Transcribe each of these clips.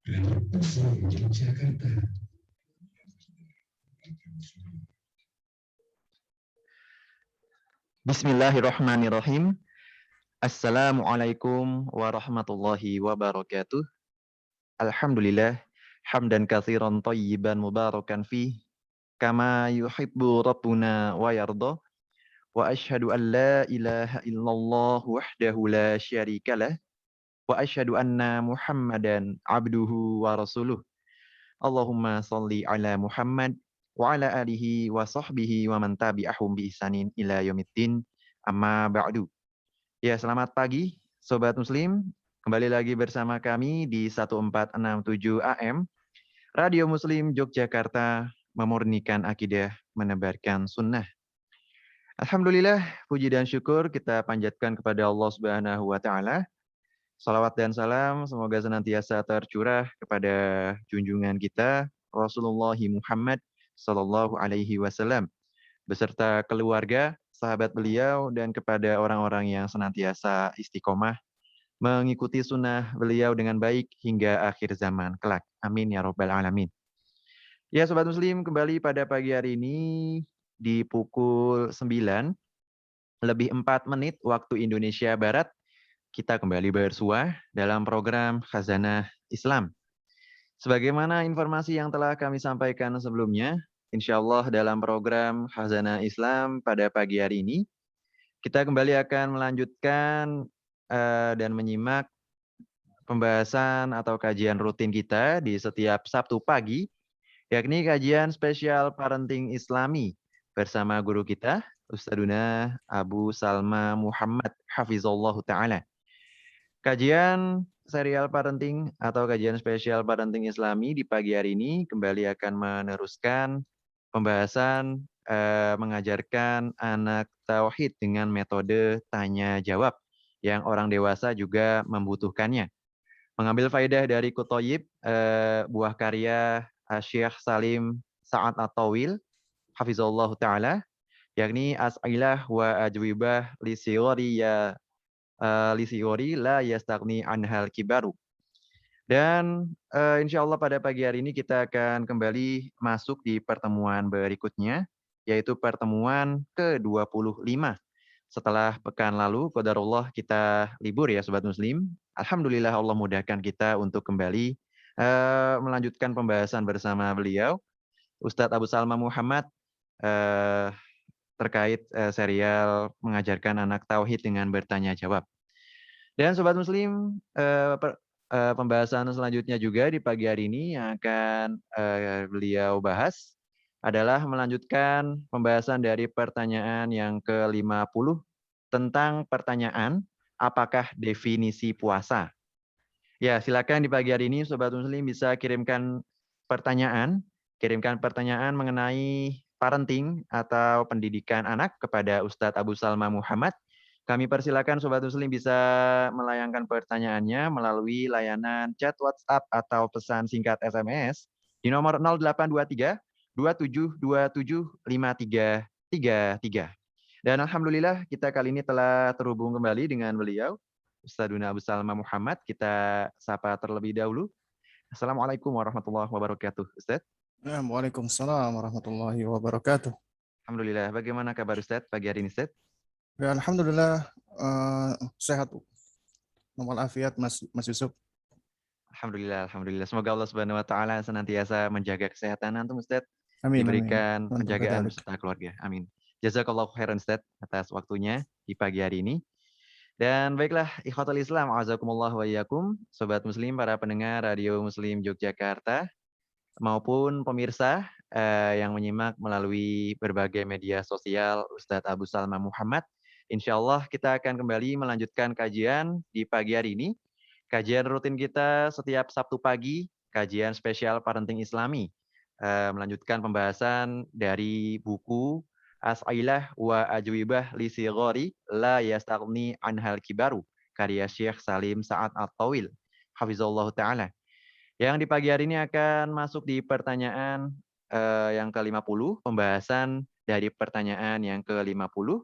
Radio Muslim Yogyakarta. Bismillahirrahmanirrahim. Assalamualaikum warahmatullahi wabarakatuh. Alhamdulillah, hamdan katsiran thayyiban mubarakan fih, kama yuhibbu rabbuna wa yarda. Wa asyhadu an la ilaha illallah wahdahu la syarikalah. Wa asyhadu anna Muhammadan abduhu wa rasuluh. Allahumma salli ala Muhammad wa ala alihi wa sahbihi wa man tabi'ahum bi ihsanin ila yaumiddin. Amma ba'du. Ya, selamat pagi Sobat Muslim. Kembali lagi bersama kami di 1467 AM, Radio Muslim Yogyakarta, memurnikan akidah, menebarkan sunnah. Alhamdulillah, puji dan syukur kita panjatkan kepada Allah Subhanahu wa Ta'ala. Salawat dan salam semoga senantiasa tercurah kepada junjungan kita Rasulullah Muhammad Sallallahu Alaihi Wasallam beserta keluarga, sahabat beliau, dan kepada orang-orang yang senantiasa istiqomah mengikuti sunnah beliau dengan baik hingga akhir zaman kelak. Amin ya robbal alamin. Ya Sobat Muslim, kembali pada pagi hari ini di pukul 9 lebih 4 menit waktu Indonesia Barat, kita kembali bersua dalam program Khazanah Islam. Sebagaimana informasi yang telah kami sampaikan sebelumnya, insya Allah dalam program Khazanah Islam pada pagi hari ini, kita kembali akan melanjutkan dan menyimak pembahasan atau kajian rutin kita di setiap Sabtu pagi, yakni kajian spesial parenting Islami bersama guru kita, Ustadzuna Abu Salma Muhammad Hafizallahu Ta'ala. Kajian serial parenting atau kajian spesial parenting Islami di pagi hari ini kembali akan meneruskan pembahasan mengajarkan anak tauhid dengan metode tanya jawab yang orang dewasa juga membutuhkannya. Mengambil faedah dari Kutoyib, buah karya Syekh Salim Sa'ad At-Tawil, Hafizallahu Ta'ala, yakni As'ilah wa Ajwibah Lisiori la yastagni anhal kibaru. Dan insya Allah pada pagi hari ini kita akan kembali masuk di pertemuan berikutnya, yaitu pertemuan ke-25. Setelah pekan lalu, qadarullah kita libur ya Sobat Muslim. Alhamdulillah Allah mudahkan kita untuk kembali melanjutkan pembahasan bersama beliau, Ustadz Abu Salma Muhammad, terkait serial mengajarkan anak tauhid dengan bertanya jawab. Dan Sobat Muslim, pembahasan selanjutnya juga di pagi hari ini yang akan beliau bahas adalah melanjutkan pembahasan dari pertanyaan yang ke-50 tentang pertanyaan apakah definisi puasa. Ya, silakan di pagi hari ini Sobat Muslim bisa kirimkan pertanyaan mengenai parenting atau pendidikan anak kepada Ustadz Abu Salma Muhammad. Kami persilakan Sobat Muslim bisa melayangkan pertanyaannya melalui layanan chat WhatsApp atau pesan singkat SMS di nomor 0823 2727 5333. Dan Alhamdulillah kita kali ini telah terhubung kembali dengan beliau, Ustadzuna Abu Salma Muhammad. Kita sapa terlebih dahulu. Assalamualaikum warahmatullahi wabarakatuh, Ustadz. Waalaikumsalam warahmatullahi wabarakatuh. Alhamdulillah, bagaimana kabar Ustadz pagi hari ini, Ustadz? Ya, alhamdulillah sehat. Normal afiat Mas Yusuf. Alhamdulillah, alhamdulillah. Semoga Allah Subhanahu wa taala senantiasa menjaga kesehatan antum, Ustadz. Amin, Diberikan amin. penjagaan beserta keluarga. Amin. Jazakallahu khairan, Ustadz, atas waktunya di pagi hari ini. Dan baiklah, ikhwatul Islam, azakumullah wa iyyakum, Sobat Muslim, para pendengar Radio Muslim Yogyakarta, maupun pemirsa yang menyimak melalui berbagai media sosial Ustadz Abu Salma Muhammad. Insya Allah kita akan kembali melanjutkan kajian di pagi hari ini. Kajian rutin kita setiap Sabtu pagi, kajian spesial parenting Islami. Melanjutkan pembahasan dari buku As'ilah wa Ajwibah Lisighori la yastagni anhal kibaru, karya Syekh Salim Sa'ad At-Tawil, Hafizallahu Ta'ala. Yang di pagi hari ini akan masuk di pertanyaan yang ke-50, pembahasan dari pertanyaan yang ke-50.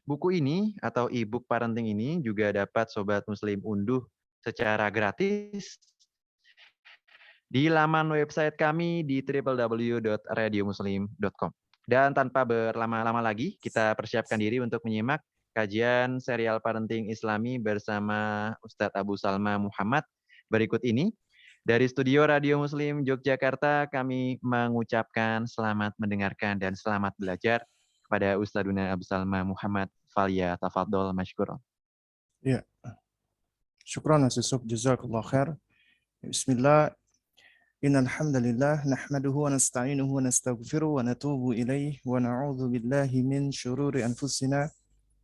Buku ini atau e-book parenting ini juga dapat Sobat Muslim unduh secara gratis di laman website kami di www.radiomuslim.com. Dan tanpa berlama-lama lagi, kita persiapkan diri untuk menyimak kajian serial parenting Islami bersama Ustadz Abu Salma Muhammad berikut ini. Dari studio Radio Muslim Yogyakarta, kami mengucapkan selamat mendengarkan dan selamat belajar kepada Ustadzuna Abu Salma Muhammad. Falia tafadhol mashkur. Ya, syukran Mas Yusuf, jazakallah khair. Bismillah. Innal hamdalillah nahmaduhu wa nasta'inuhu wa nastaghfiruh wa natubu ilaih wa na'udzu billahi min syururi anfusina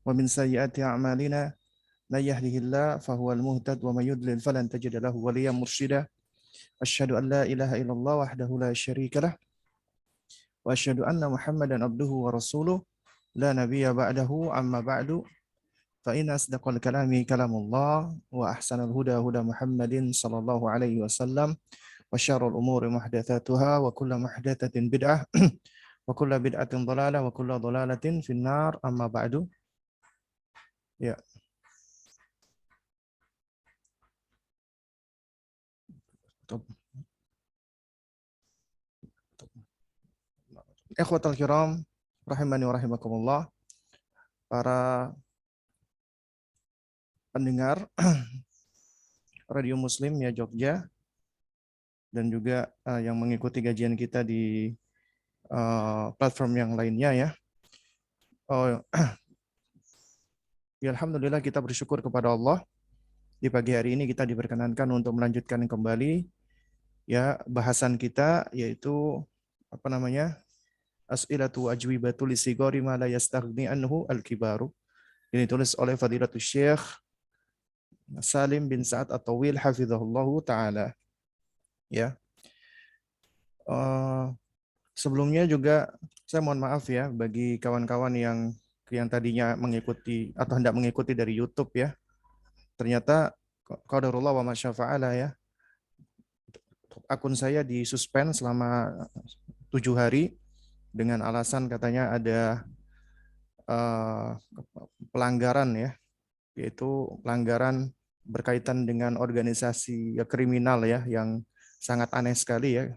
wa min sayyiati a'malina. May yahdihillahu fahuwal muhtad wa may yudlil falan tajida lahu waliyyan mursyida. Asyhadu an la ilaha illallah wahdahu la syarika lah wa asyhadu anna Muhammadan abduhu wa rasuluh la nabiyya ba'dahu amma ba'du. Fa inna asdaqal kalami kalamullah wa ahsanal huda huda Muhammadin sallallahu alaihi wasallam. Wa syarrul umuri muhdatsatuha wa kullu muhdatsatin bid'ah wa kullu bid'atin dhalalah wa kullu dhalalatin finnar amma ba'du. Ya. Ikhwatal kiram rahimani wa rahimakumullah, para pendengar Radio Muslim ya Jogja, dan juga yang mengikuti kajian kita di platform yang lainnya ya. Ya, alhamdulillah kita bersyukur kepada Allah. Di pagi hari ini kita diperkenankan untuk melanjutkan kembali ya bahasan kita, yaitu As'ilatu ajwibatu lisigori ma la yastaghni anhu al-kibaru. Ini ditulis oleh Fadilatul Syekh Salim bin Sa'ad At-Tawil hafizahullahu taala. Ya. Sebelumnya juga saya mohon maaf ya bagi kawan-kawan yang tadinya mengikuti atau hendak mengikuti dari YouTube ya. Ternyata qadarullah wa masyafa'ala ya. Akun saya disuspend selama 7 hari dengan alasan katanya ada pelanggaran ya, yaitu pelanggaran berkaitan dengan organisasi kriminal ya, yang sangat aneh sekali ya.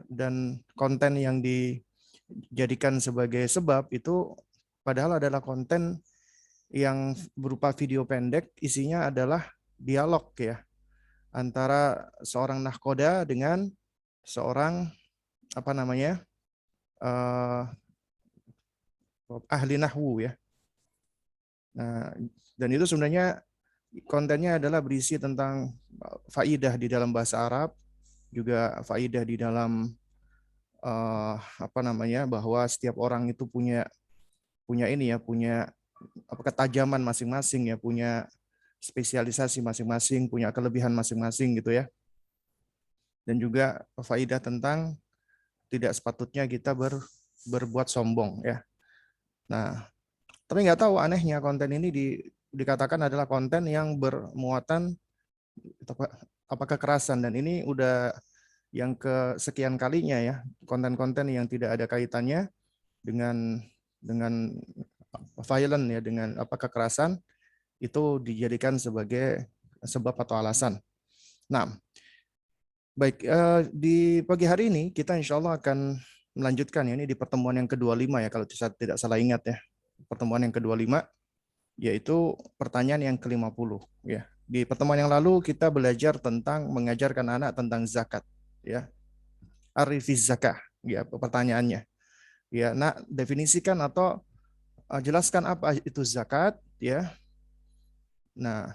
Dan konten yang dijadikan sebagai sebab itu padahal adalah konten yang berupa video pendek, isinya adalah dialog ya antara seorang nahkoda dengan seorang ahli nahwu ya. Nah, dan itu sebenarnya kontennya adalah berisi tentang faidah di dalam bahasa Arab, juga faidah di dalam bahwa setiap orang itu punya ketajaman masing-masing ya, punya spesialisasi masing-masing, punya kelebihan masing-masing gitu ya. Dan juga faidah tentang tidak sepatutnya kita berbuat sombong ya. Nah, tapi nggak tahu anehnya konten ini dikatakan adalah konten yang bermuatan kekerasan, dan ini udah yang kesekian kalinya ya, konten-konten yang tidak ada kaitannya dengan violent ya, dengan kekerasan itu dijadikan sebagai sebab atau alasan. Nah, baik, di pagi hari ini kita insya Allah akan melanjutkan ya, ini di pertemuan yang ke-25 ya kalau saya tidak salah ingat ya, pertemuan yang ke-25, yaitu pertanyaan yang ke-50 ya. Di pertemuan yang lalu kita belajar tentang mengajarkan anak tentang zakat ya. Arifiz zakah ya pertanyaannya. Ya, nak definisikan atau jelaskan apa itu zakat ya. Nah,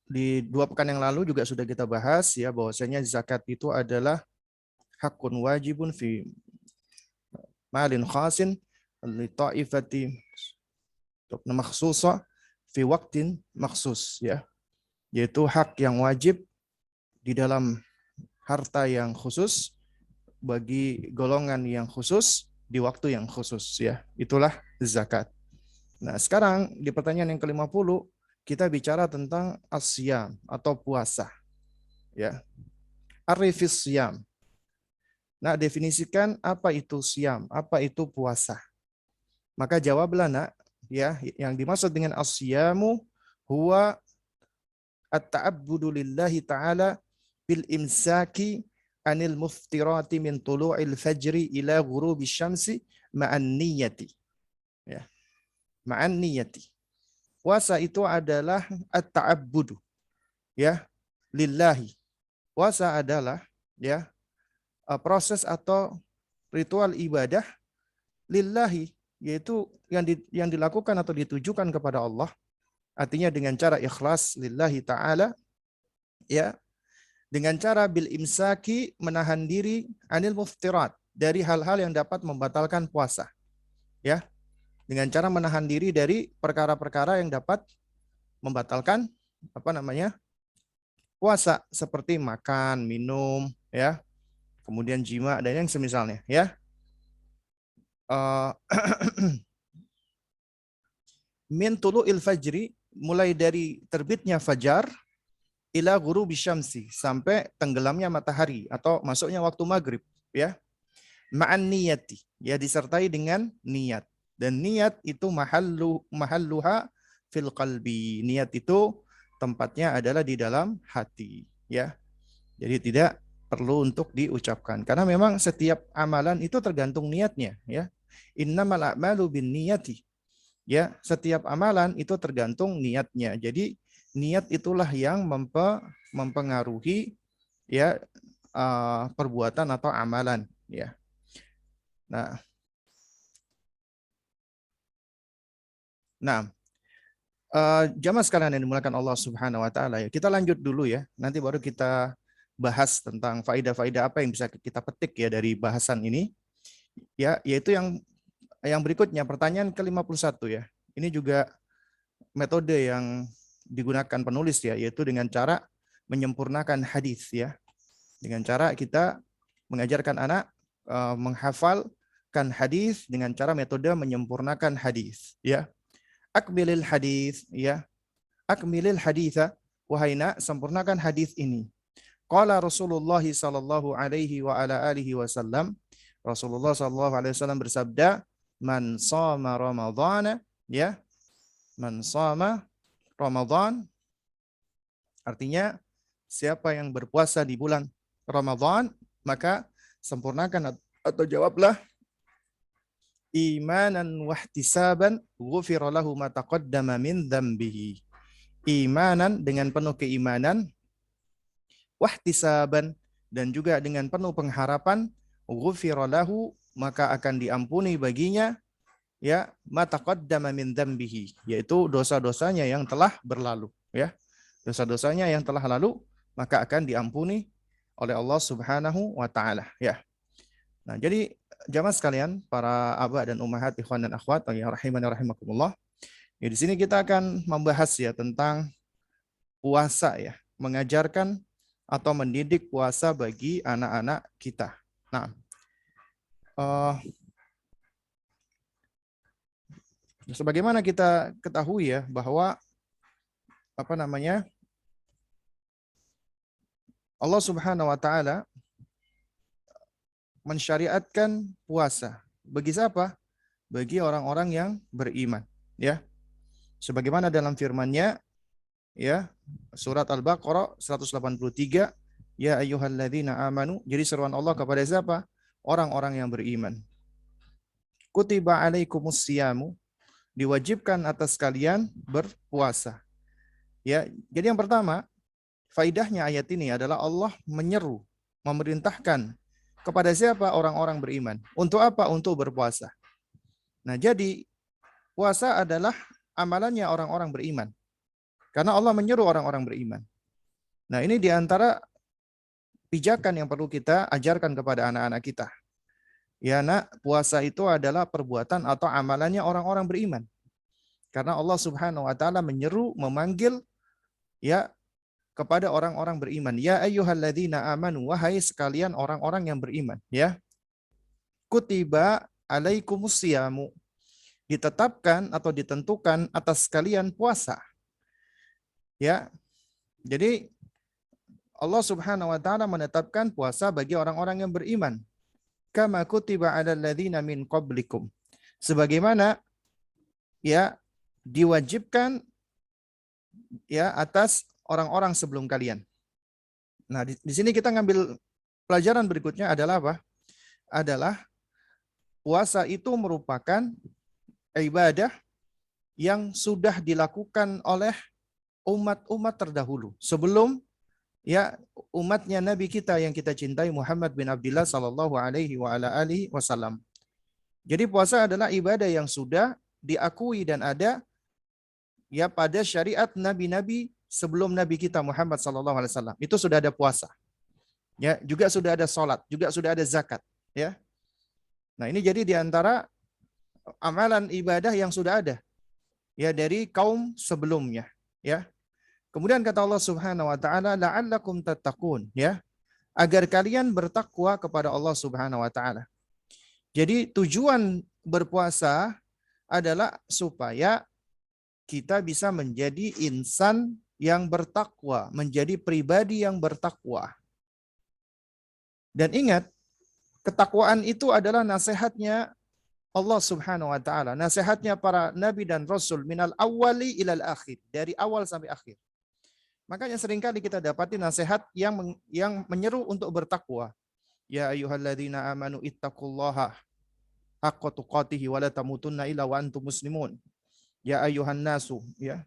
di 2 pekan yang lalu juga sudah kita bahas ya, bahwasanya zakat itu adalah hakun wajibun fi malin khasin li ta'ifati makhsusa fi waqtin makhsus ya, yaitu hak yang wajib di dalam harta yang khusus bagi golongan yang khusus di waktu yang khusus ya. Itulah zakat. Nah, sekarang di pertanyaan yang ke-50 kita bicara tentang asyam atau puasa. Ya. Arifis siyam. Nah, definisikan apa itu siyam, apa itu puasa. Maka jawablah nak, ya, yang dimaksud dengan as-siyamu huwa at-ta'abbudu lillahi ta'ala bil imsaki anil muftirati min tulu'il fajri ila ghurubi syamsi ma'an niyati. Ya. Ma'an niyati. Puasa itu adalah at-ta'abbudu, ya, lillahi. Puasa adalah, ya, proses atau ritual ibadah lillahi, yaitu yang dilakukan atau ditujukan kepada Allah, artinya dengan cara ikhlas lillahi ta'ala, ya, dengan cara bil imsaki, menahan diri, anil muftirat, dari hal-hal yang dapat membatalkan puasa, ya, dengan cara menahan diri dari perkara-perkara yang dapat membatalkan puasa, seperti makan, minum, ya, kemudian jima dan yang semisalnya, ya. Min tulu'il fajri, mulai dari terbitnya fajar, ila ghurubi syamsi, sampai tenggelamnya matahari atau masuknya waktu maghrib, ya. Ma'an niyati, ya, disertai dengan niat. Dan niat itu mahalluha fil qalbi. Niat itu tempatnya adalah di dalam hati, ya. Jadi tidak perlu untuk diucapkan, karena memang setiap amalan itu tergantung niatnya, ya. Innamal a'malu binniyati. Ya, setiap amalan itu tergantung niatnya. Jadi niat itulah yang mempengaruhi, ya, perbuatan atau amalan, ya. Nah, jamaah sekalian yang dimuliakan Allah Subhanahu wa taala, ya. Kita lanjut dulu, ya. Nanti baru kita bahas tentang faedah-faedah apa yang bisa kita petik, ya, dari bahasan ini. Ya, yaitu yang berikutnya, pertanyaan ke-51, ya. Ini juga metode yang digunakan penulis, ya, yaitu dengan cara menyempurnakan hadis, ya. Dengan cara kita mengajarkan anak menghafalkan hadis dengan cara metode menyempurnakan hadis, ya. Akmilil hadis, ya. Akmilil haditha, wahai nak, sempurnakan hadis ini. Qala Rasulullah sallallahu alaihi wa ala alihi wasallam, Rasulullah sallallahu alaihi wasallam bersabda, man shoma ramadhana, ya, man shoma Ramadan, artinya siapa yang berpuasa di bulan Ramadan, maka sempurnakan atau jawablah imanan wahtisaban ghufira lahu ma taqaddama min dzambihi. Imanan, dengan penuh keimanan, wahtisaban, dan juga dengan penuh pengharapan, ghufira lahu, maka akan diampuni baginya, ya, ma taqaddama min dzambihi, yaitu dosa-dosanya yang telah berlalu, ya. Dosa-dosanya yang telah lalu maka akan diampuni oleh Allah Subhanahu wa taala, ya. Nah, jadi jamaah sekalian, para aba dan ummahat, ikhwan dan akhwat yang rahimani rahimakumullah. Ya, di sini kita akan membahas, ya, tentang puasa, ya, mengajarkan atau mendidik puasa bagi anak-anak kita. Nah, sebagaimana kita ketahui, ya, bahwa Allah Subhanahu wa taala mensyariatkan puasa bagi siapa? Bagi orang-orang yang beriman, ya. Sebagaimana dalam firman-Nya, ya, surat Al-Baqarah 183, ya ayyuhalladzina amanu. Jadi seruan Allah kepada siapa? Orang-orang yang beriman. Kutiba alaikumus siyamu, diwajibkan atas kalian berpuasa. Ya, jadi yang pertama, faidahnya ayat ini adalah Allah menyeru, memerintahkan kepada siapa? Orang-orang beriman. Untuk apa? Untuk berpuasa. Nah, jadi puasa adalah amalannya orang-orang beriman. Karena Allah menyeru orang-orang beriman. Nah, ini diantara pijakan yang perlu kita ajarkan kepada anak-anak kita. Ya, nak, puasa itu adalah perbuatan atau amalannya orang-orang beriman. Karena Allah Subhanahu wa taala menyeru, memanggil, ya, kepada orang-orang beriman. Ya ayyuhalladzina amanu, wahai sekalian orang-orang yang beriman, ya. Kutiba alaikumus siyamu, ditetapkan atau ditentukan atas kalian puasa. Ya. Jadi Allah Subhanahu wa taala menetapkan puasa bagi orang-orang yang beriman. Kama kutiba alal ladzina min qablikum. Sebagaimana ya diwajibkan ya atas orang-orang sebelum kalian. Nah, di sini kita ngambil pelajaran berikutnya adalah apa? Adalah puasa itu merupakan ibadah yang sudah dilakukan oleh umat-umat terdahulu sebelum ya umatnya Nabi kita yang kita cintai Muhammad bin Abdullah sallallahu alaihi wasallam. Jadi puasa adalah ibadah yang sudah diakui dan ada ya pada syariat nabi-nabi sebelum nabi kita Muhammad sallallahu alaihi wasallam. Itu sudah ada puasa. Ya, juga sudah ada salat, juga sudah ada zakat, ya. Nah, ini jadi di antara amalan ibadah yang sudah ada ya dari kaum sebelumnya, ya. Kemudian kata Allah Subhanahu wa taala, la'allakum tattaqun, ya. Agar kalian bertakwa kepada Allah Subhanahu wa taala. Jadi tujuan berpuasa adalah supaya kita bisa menjadi insan yang bertakwa, menjadi pribadi yang bertakwa. Dan ingat, ketakwaan itu adalah nasihatnya Allah Subhanahu wa taala, nasihatnya para nabi dan rasul minal awwali ilal akhir, dari awal sampai akhir. Makanya seringkali kita dapati nasihat yang menyeru untuk bertakwa. Ya ayyuhalladzina amanu ittaqullaha haqqa tuqatih wa la tamutunna illa wa antum muslimun. Ya ayyuhan nasu, ya,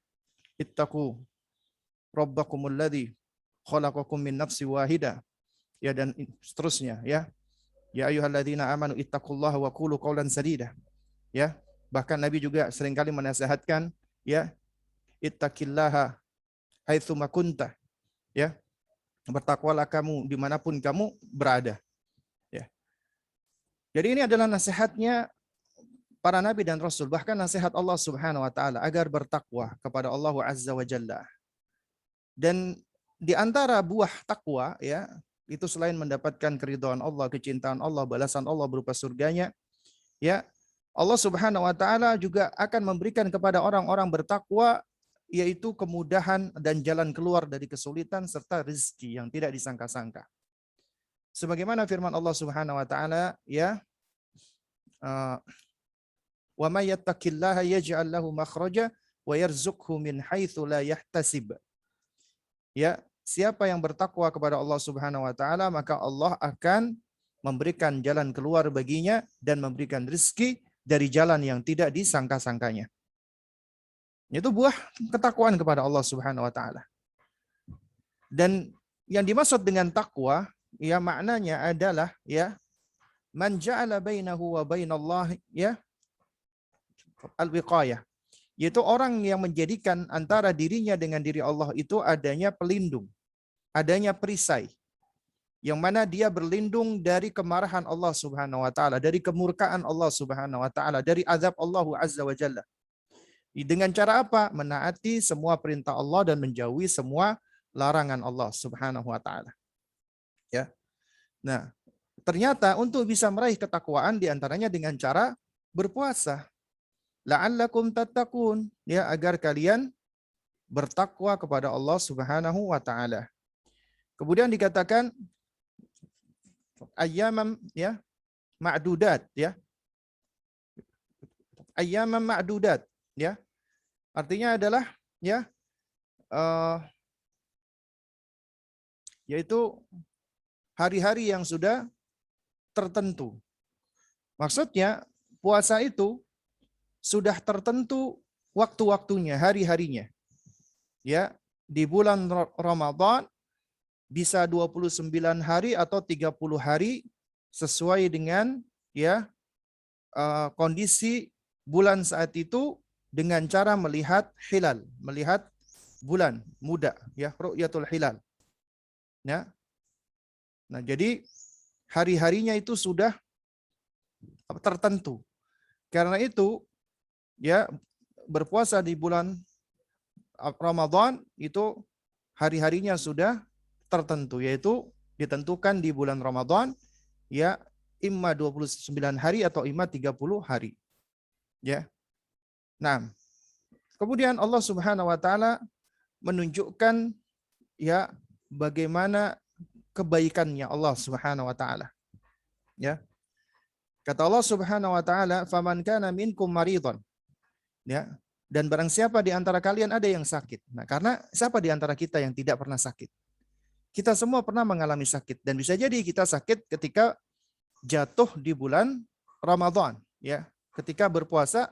ittaqu rabbakumul ladzi khalaqakum min nafsin wahidah. Ya, dan seterusnya, ya. Ya ayyuhalladzina amanu ittaqullaha wa qulu qawlan sadida. Ya, bahkan Nabi juga seringkali menasihatkan, ya, ittaqillaha haitsu ma kunta. Ya. Bertakwalah kamu dimanapun kamu berada. Ya. Jadi ini adalah nasihatnya para nabi dan rasul, bahkan nasihat Allah Subhanahu wa taala agar bertakwa kepada Allah Azza wa Jalla. Dan di antara buah takwa, ya, itu selain mendapatkan keridhaan Allah, kecintaan Allah, balasan Allah berupa surganya, ya, Allah Subhanahu wa taala juga akan memberikan kepada orang-orang bertakwa yaitu kemudahan dan jalan keluar dari kesulitan serta rezeki yang tidak disangka-sangka. Sebagaimana firman Allah Subhanahu wa taala, ya, wa may yattaqillaha yaj'al lahu makhraja wa yarzuqhu min haitsu la yahtasib. Ya, siapa yang bertakwa kepada Allah Subhanahu wa taala, maka Allah akan memberikan jalan keluar baginya dan memberikan rezeki dari jalan yang tidak disangka-sangkanya. Itu buah ketakwaan kepada Allah Subhanahu wa taala. Dan yang dimaksud dengan takwa, ya, maknanya adalah, ya, man ja'ala bainahu wa bainallah, ya, al-wiqayah. Yaitu orang yang menjadikan antara dirinya dengan diri Allah itu adanya pelindung, adanya perisai, yang mana dia berlindung dari kemarahan Allah Subhanahu wa taala, dari kemurkaan Allah Subhanahu wa taala, dari azab Allah Azza wa Jalla. Dengan cara apa? Menaati semua perintah Allah dan menjauhi semua larangan Allah Subhanahu wa taala. Ya. Nah, ternyata untuk bisa meraih ketakwaan diantaranya dengan cara berpuasa. La'allakum tattaqun, ya, agar kalian bertakwa kepada Allah Subhanahu wa taala. Kemudian dikatakan ayyaman, ya, ma'dudat, ya. Ayyaman ma'dudat, ya. Artinya adalah, ya, yaitu hari-hari yang sudah tertentu. Maksudnya puasa itu sudah tertentu waktu-waktunya, hari-harinya. Ya, di bulan Ramadan bisa 29 hari atau 30 hari sesuai dengan, ya, kondisi bulan saat itu dengan cara melihat hilal, melihat bulan muda, ya, ru'yatul hilal. Ya. Nah, jadi hari-harinya itu sudah tertentu. Karena itu, ya, berpuasa di bulan Ramadan itu hari-harinya sudah tertentu, yaitu ditentukan di bulan Ramadan, ya, imma 29 hari atau imma 30 hari. Ya. Nah, kemudian Allah Subhanahu wa taala menunjukkan, ya, bagaimana kebaikannya Allah Subhanahu wa taala. Ya. Kata Allah Subhanahu wa taala, "Faman kana minkum maridhan." Ya. Dan barang siapa di antara kalian ada yang sakit. Nah, karena siapa di antara kita yang tidak pernah sakit? Kita semua pernah mengalami sakit dan bisa jadi kita sakit ketika jatuh di bulan Ramadan, ya. Ketika berpuasa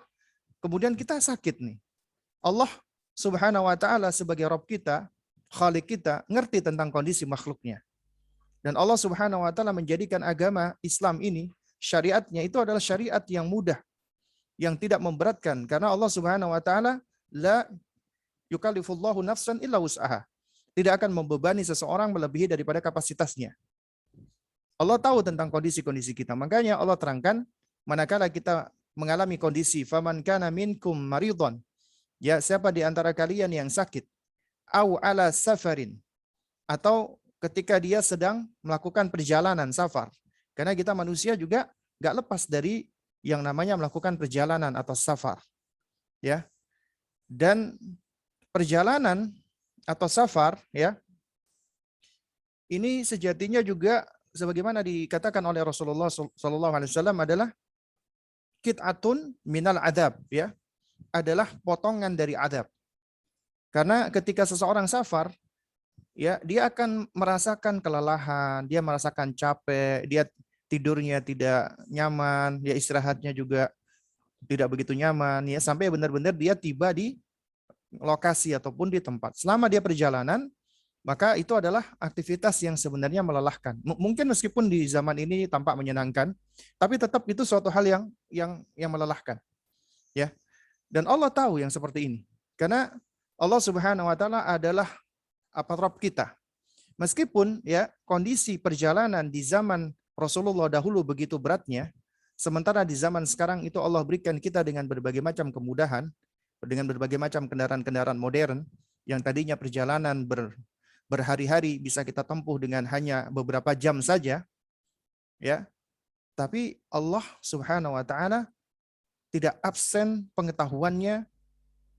kemudian kita sakit nih. Allah Subhanahu wa taala sebagai Rabb kita, Khalik kita, ngerti tentang kondisi makhluknya. Dan Allah Subhanahu wa taala menjadikan agama Islam ini, syariatnya itu adalah syariat yang mudah, yang tidak memberatkan, karena Allah Subhanahu wa taala la yukallifullahu nafsan illa wus'aha. Tidak akan membebani seseorang melebihi daripada kapasitasnya. Allah tahu tentang kondisi-kondisi kita. Makanya Allah terangkan manakala kita mengalami kondisi faman kana minkum maridhan, ya, siapa di antara kalian yang sakit, au ala safarin, atau ketika dia sedang melakukan perjalanan safar. Karena kita manusia juga nggak lepas dari yang namanya melakukan perjalanan atau safar. Ya. Dan perjalanan atau safar, ya, ini sejatinya juga sebagaimana dikatakan oleh Rasulullah SAW adalah qit'atun minal adab, ya, adalah potongan dari adab. Karena ketika seseorang safar, ya, dia akan merasakan kelelahan, dia merasakan capek, dia tidurnya tidak nyaman, ya, istirahatnya juga tidak begitu nyaman, ya, sampai benar-benar dia tiba di lokasi ataupun di tempat. Selama dia perjalanan, maka itu adalah aktivitas yang sebenarnya melelahkan. Mungkin meskipun di zaman ini tampak menyenangkan, tapi tetap itu suatu hal yang melelahkan. Ya. Dan Allah tahu yang seperti ini. Karena Allah Subhanahu wa taala adalah Rabb kita. Meskipun, ya, kondisi perjalanan di zaman Rasulullah dahulu begitu beratnya, sementara di zaman sekarang itu Allah berikan kita dengan berbagai macam kemudahan, dengan berbagai macam kendaraan-kendaraan modern yang tadinya perjalanan berhari-hari bisa kita tempuh dengan hanya beberapa jam saja, ya. Tapi Allah Subhanahu wa taala tidak absen pengetahuannya,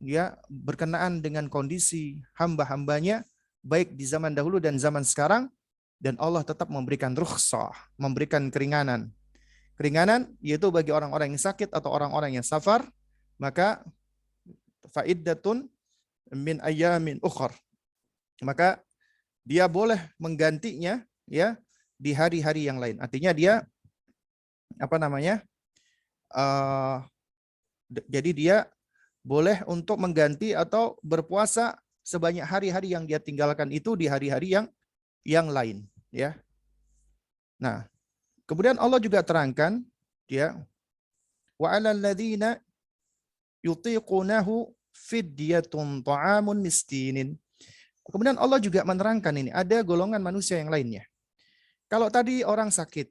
ya, berkenaan dengan kondisi hamba-hambanya baik di zaman dahulu dan zaman sekarang, dan Allah tetap memberikan rukhsah, memberikan keringanan. Keringanan yaitu bagi orang-orang yang sakit atau orang-orang yang safar, maka fa'iddatun min ayyamin ukhar. Maka dia boleh menggantinya, ya, di hari-hari yang lain. Artinya dia jadi dia boleh untuk mengganti atau berpuasa sebanyak hari-hari yang dia tinggalkan itu di hari-hari yang lain, ya. Nah, kemudian Allah juga terangkan, ya, wa 'alal ladzina yutiqunahu fidyatun ta'amun miskinin. Kemudian Allah juga menerangkan ini, ada golongan manusia yang lainnya. Kalau tadi orang sakit,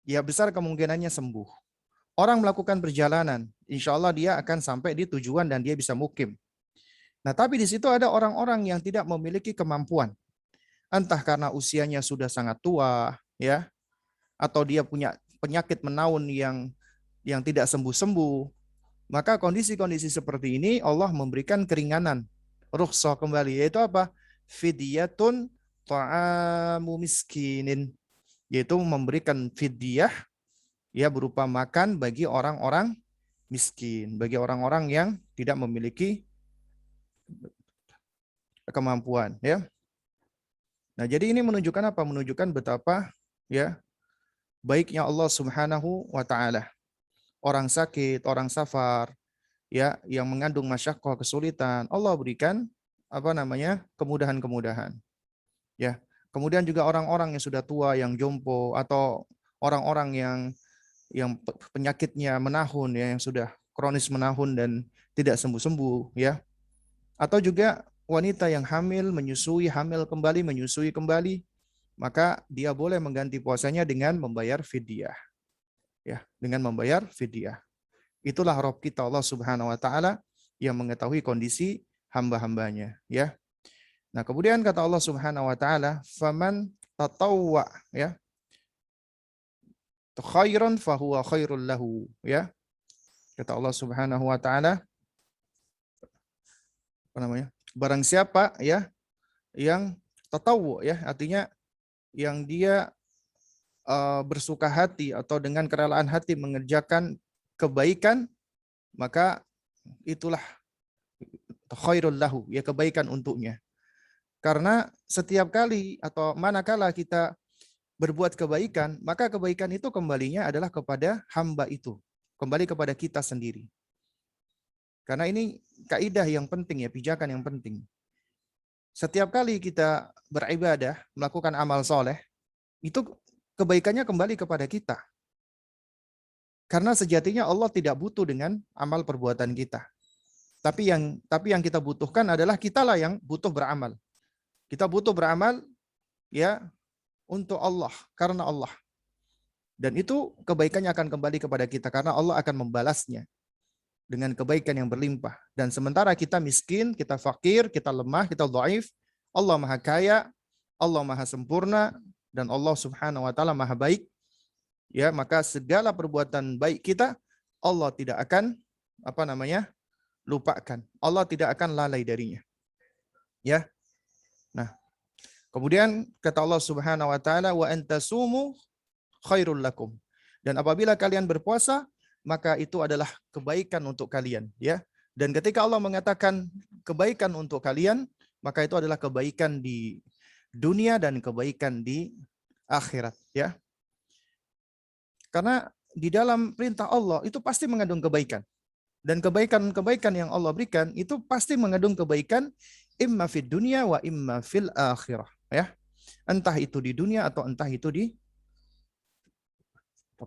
ya besar kemungkinannya sembuh. Orang melakukan perjalanan, insya Allah dia akan sampai di tujuan dan dia bisa mukim. Nah, tapi di situ ada orang-orang yang tidak memiliki kemampuan. Entah karena usianya sudah sangat tua, ya, atau dia punya penyakit menaun yang tidak sembuh-sembuh. Maka kondisi-kondisi seperti ini Allah memberikan keringanan, rukhsah kembali, yaitu apa? Fidyatun ta'amu miskinin, yaitu memberikan fidyah, ya, berupa makan bagi orang-orang miskin, bagi orang-orang yang tidak memiliki kemampuan, ya. Nah, jadi ini menunjukkan apa? Menunjukkan betapa, ya, baiknya Allah Subhanahu wa taala. Orang sakit, orang safar, ya, yang mengandung masyaqqah, kesulitan, Allah berikan kemudahan-kemudahan. Ya. Kemudian juga orang-orang yang sudah tua, yang jompo, atau orang-orang yang penyakitnya menahun, ya, yang sudah kronis menahun dan tidak sembuh-sembuh, ya. Atau juga wanita yang hamil, hamil kembali, menyusui kembali, maka dia boleh mengganti puasanya dengan membayar fidyah. Ya, dengan membayar fidyah. Itulah Rabb kita Allah Subhanahu wa taala yang mengetahui kondisi hamba-hambanya, ya. Nah, kemudian kata Allah Subhanahu wa taala, faman tatawwa, ya, khairan fahuwa khairul lahu, ya. Kata Allah Subhanahu wa taala, barang siapa, ya, yang tatawwu, ya, artinya yang dia bersuka hati atau dengan kerelaan hati mengerjakan kebaikan, maka itulah atau khairul lahu, ya kebaikan untuknya. Karena setiap kali atau manakala kita berbuat kebaikan, maka kebaikan itu kembalinya adalah kepada hamba itu, kembali kepada kita sendiri. Karena ini kaidah yang penting ya, pijakan yang penting. Setiap kali kita beribadah, melakukan amal soleh, itu kebaikannya kembali kepada kita. Karena sejatinya Allah tidak butuh dengan amal perbuatan kita. Tapi yang kita butuhkan adalah kitalah yang butuh beramal. Kita butuh beramal ya untuk Allah, karena Allah. Dan itu kebaikannya akan kembali kepada kita karena Allah akan membalasnya dengan kebaikan yang berlimpah. Dan sementara kita miskin, kita fakir, kita lemah, kita dhaif, Allah Maha Kaya, Allah Maha Sempurna, dan Allah Subhanahu wa taala Maha Baik. Ya, maka segala perbuatan baik kita Allah tidak akan lupakan. Allah tidak akan lalai darinya. Ya. Nah, kemudian kata Allah Subhanahu wa taala wa antasumu khairul lakum. Dan apabila kalian berpuasa, maka itu adalah kebaikan untuk kalian, ya. Dan ketika Allah mengatakan kebaikan untuk kalian, maka itu adalah kebaikan di dunia dan kebaikan di akhirat, ya. Karena di dalam perintah Allah itu pasti mengandung kebaikan. Dan kebaikan-kebaikan yang Allah berikan itu pasti mengandung kebaikan imma fid dunya wa imma fil akhirah, ya. Entah itu di dunia atau entah itu di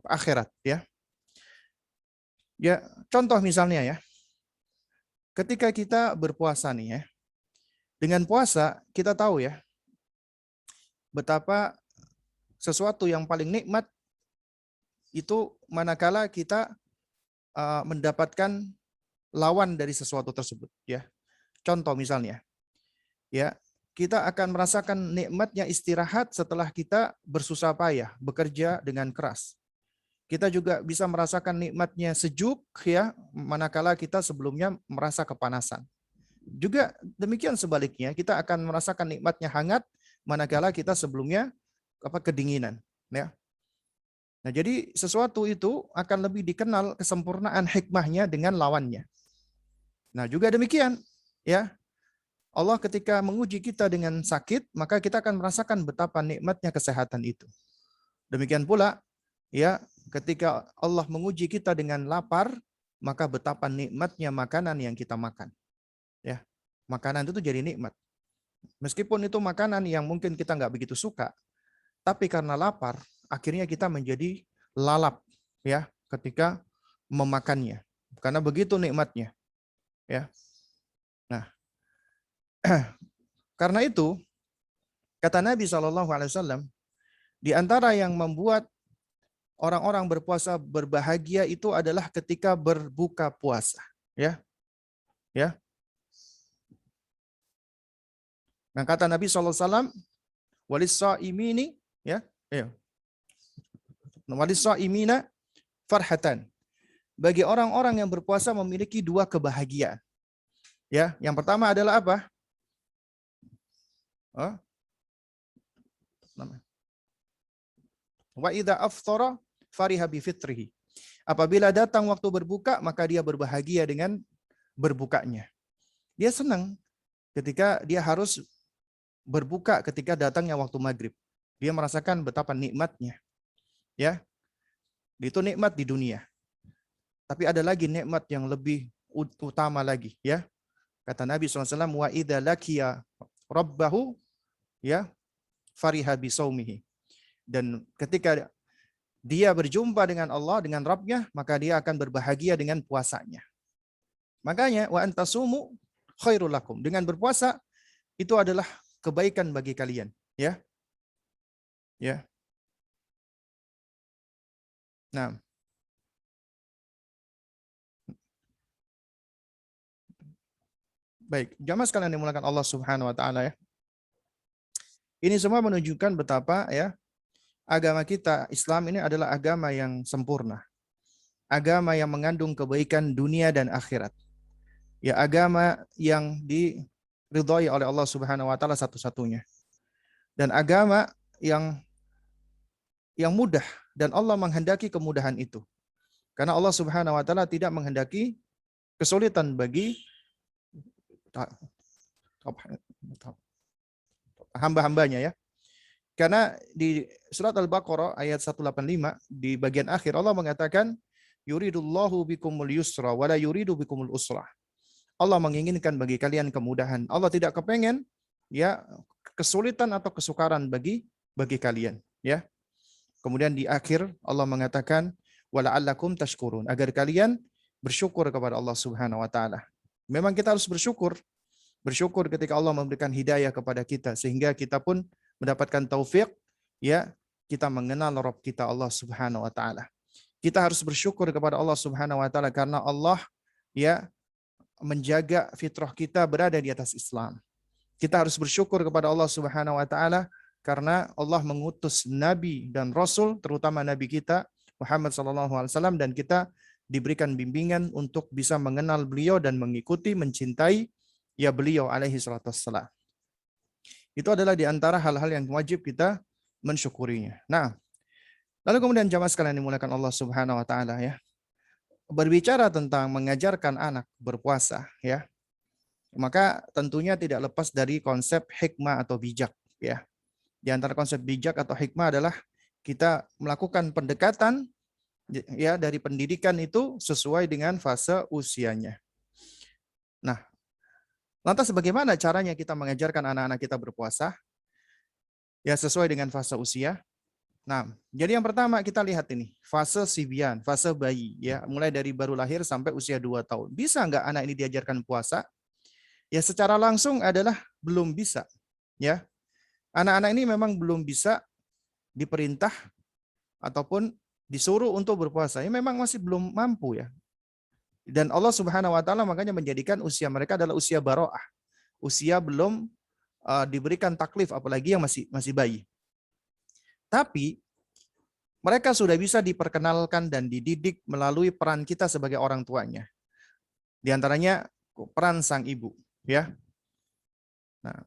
akhirat, ya. Ya, contoh misalnya ya. Ketika kita berpuasa nih ya. Dengan puasa kita tahu ya betapa sesuatu yang paling nikmat itu manakala kita mendapatkan lawan dari sesuatu tersebut, ya. Contoh misalnya, ya, kita akan merasakan nikmatnya istirahat setelah kita bersusah payah, bekerja dengan keras. Kita juga bisa merasakan nikmatnya sejuk, ya, manakala kita sebelumnya merasa kepanasan. Juga demikian sebaliknya, kita akan merasakan nikmatnya hangat manakala kita sebelumnya kedinginan, ya. Nah, jadi sesuatu itu akan lebih dikenal kesempurnaan hikmahnya dengan lawannya. Nah, juga demikian, ya. Allah ketika menguji kita dengan sakit, maka kita akan merasakan betapa nikmatnya kesehatan itu. Demikian pula, ya, ketika Allah menguji kita dengan lapar, maka betapa nikmatnya makanan yang kita makan. Ya, makanan itu jadi nikmat. Meskipun itu makanan yang mungkin kita nggak begitu suka, tapi karena lapar, akhirnya kita menjadi lalap, ya, ketika memakannya. Karena begitu nikmatnya, ya. Nah, karena itu kata Nabi SAW, di antara yang membuat orang-orang berpuasa berbahagia itu adalah ketika berbuka puasa, ya, ya. Nah, kata Nabi SAW, walis-shaimini, ya, ya. Walis-shaimina farhatan. Bagi orang-orang yang berpuasa memiliki dua kebahagiaan. Ya, yang pertama adalah apa? Wa idza aftara fariha bi fitrihi. Apabila datang waktu berbuka, maka dia berbahagia dengan berbukanya. Dia senang ketika dia harus berbuka ketika datangnya waktu maghrib. Dia merasakan betapa nikmatnya. Ya, itu nikmat di dunia. Tapi ada lagi nikmat yang lebih utama lagi, ya. Kata Nabi SAW, wa idza laqiya rabbahu, ya, fariha bi saumihi. Dan ketika dia berjumpa dengan Allah, dengan Rabbnya, maka dia akan berbahagia dengan puasanya. Makanya wa antasumu khairul lakum. Dengan berpuasa itu adalah kebaikan bagi kalian, ya. Ya. Nah, baik, jamaah sekalian dimulakan Allah Subhanahu wa taala, ya. Ini semua menunjukkan betapa, ya, agama kita Islam ini adalah agama yang sempurna. Agama yang mengandung kebaikan dunia dan akhirat. Ya, agama yang diridhai oleh Allah Subhanahu wa taala satu-satunya. Dan agama yang mudah, dan Allah menghendaki kemudahan itu. Karena Allah Subhanahu wa taala tidak menghendaki kesulitan bagi hamba-hambanya ya. Karena di surat Al-Baqarah ayat 185 di bagian akhir Allah mengatakan yuridullahu bikumul yusra wala yuridu bikumul usra. Allah menginginkan bagi kalian kemudahan. Allah tidak kepengen ya kesulitan atau kesukaran bagi kalian ya. Kemudian di akhir Allah mengatakan wala'allakum tashkurun, agar kalian bersyukur kepada Allah Subhanahu wa taala. Memang kita harus bersyukur ketika Allah memberikan hidayah kepada kita sehingga kita pun mendapatkan taufik ya, kita mengenal Rabb kita Allah Subhanahu wa taala. Kita harus bersyukur kepada Allah Subhanahu wa taala karena Allah ya menjaga fitrah kita berada di atas Islam. Kita harus bersyukur kepada Allah Subhanahu wa taala karena Allah mengutus nabi dan rasul, terutama nabi kita Muhammad sallallahu alaihi wasallam, dan kita diberikan bimbingan untuk bisa mengenal beliau dan mengikuti, mencintai ya beliau alaihi salatu wassalam. Itu adalah di antara hal-hal yang wajib kita mensyukurinya. Nah, lalu kemudian jamaah sekalian dimuliakan Allah Subhanahu wa taala ya. Berbicara tentang mengajarkan anak berpuasa ya. Maka tentunya tidak lepas dari konsep hikmah atau bijak ya. Di antara konsep bijak atau hikmah adalah kita melakukan pendekatan ya dari pendidikan itu sesuai dengan fase usianya. Nah, lantas bagaimana caranya kita mengajarkan anak-anak kita berpuasa? Ya sesuai dengan fase usia. Nah, jadi yang pertama kita lihat ini, fase sibyan, fase bayi ya, mulai dari baru lahir sampai usia 2 tahun. Bisa nggak anak ini diajarkan puasa? Ya secara langsung adalah belum bisa. Ya. Anak-anak ini memang belum bisa diperintah ataupun disuruh untuk berpuasa. Ya memang masih belum mampu ya. Dan Allah Subhanahu wa taala makanya menjadikan usia mereka adalah usia baro'ah. Usia belum diberikan taklif, apalagi yang masih bayi. Tapi mereka sudah bisa diperkenalkan dan dididik melalui peran kita sebagai orang tuanya. Di antaranya peran sang ibu, ya. Nah,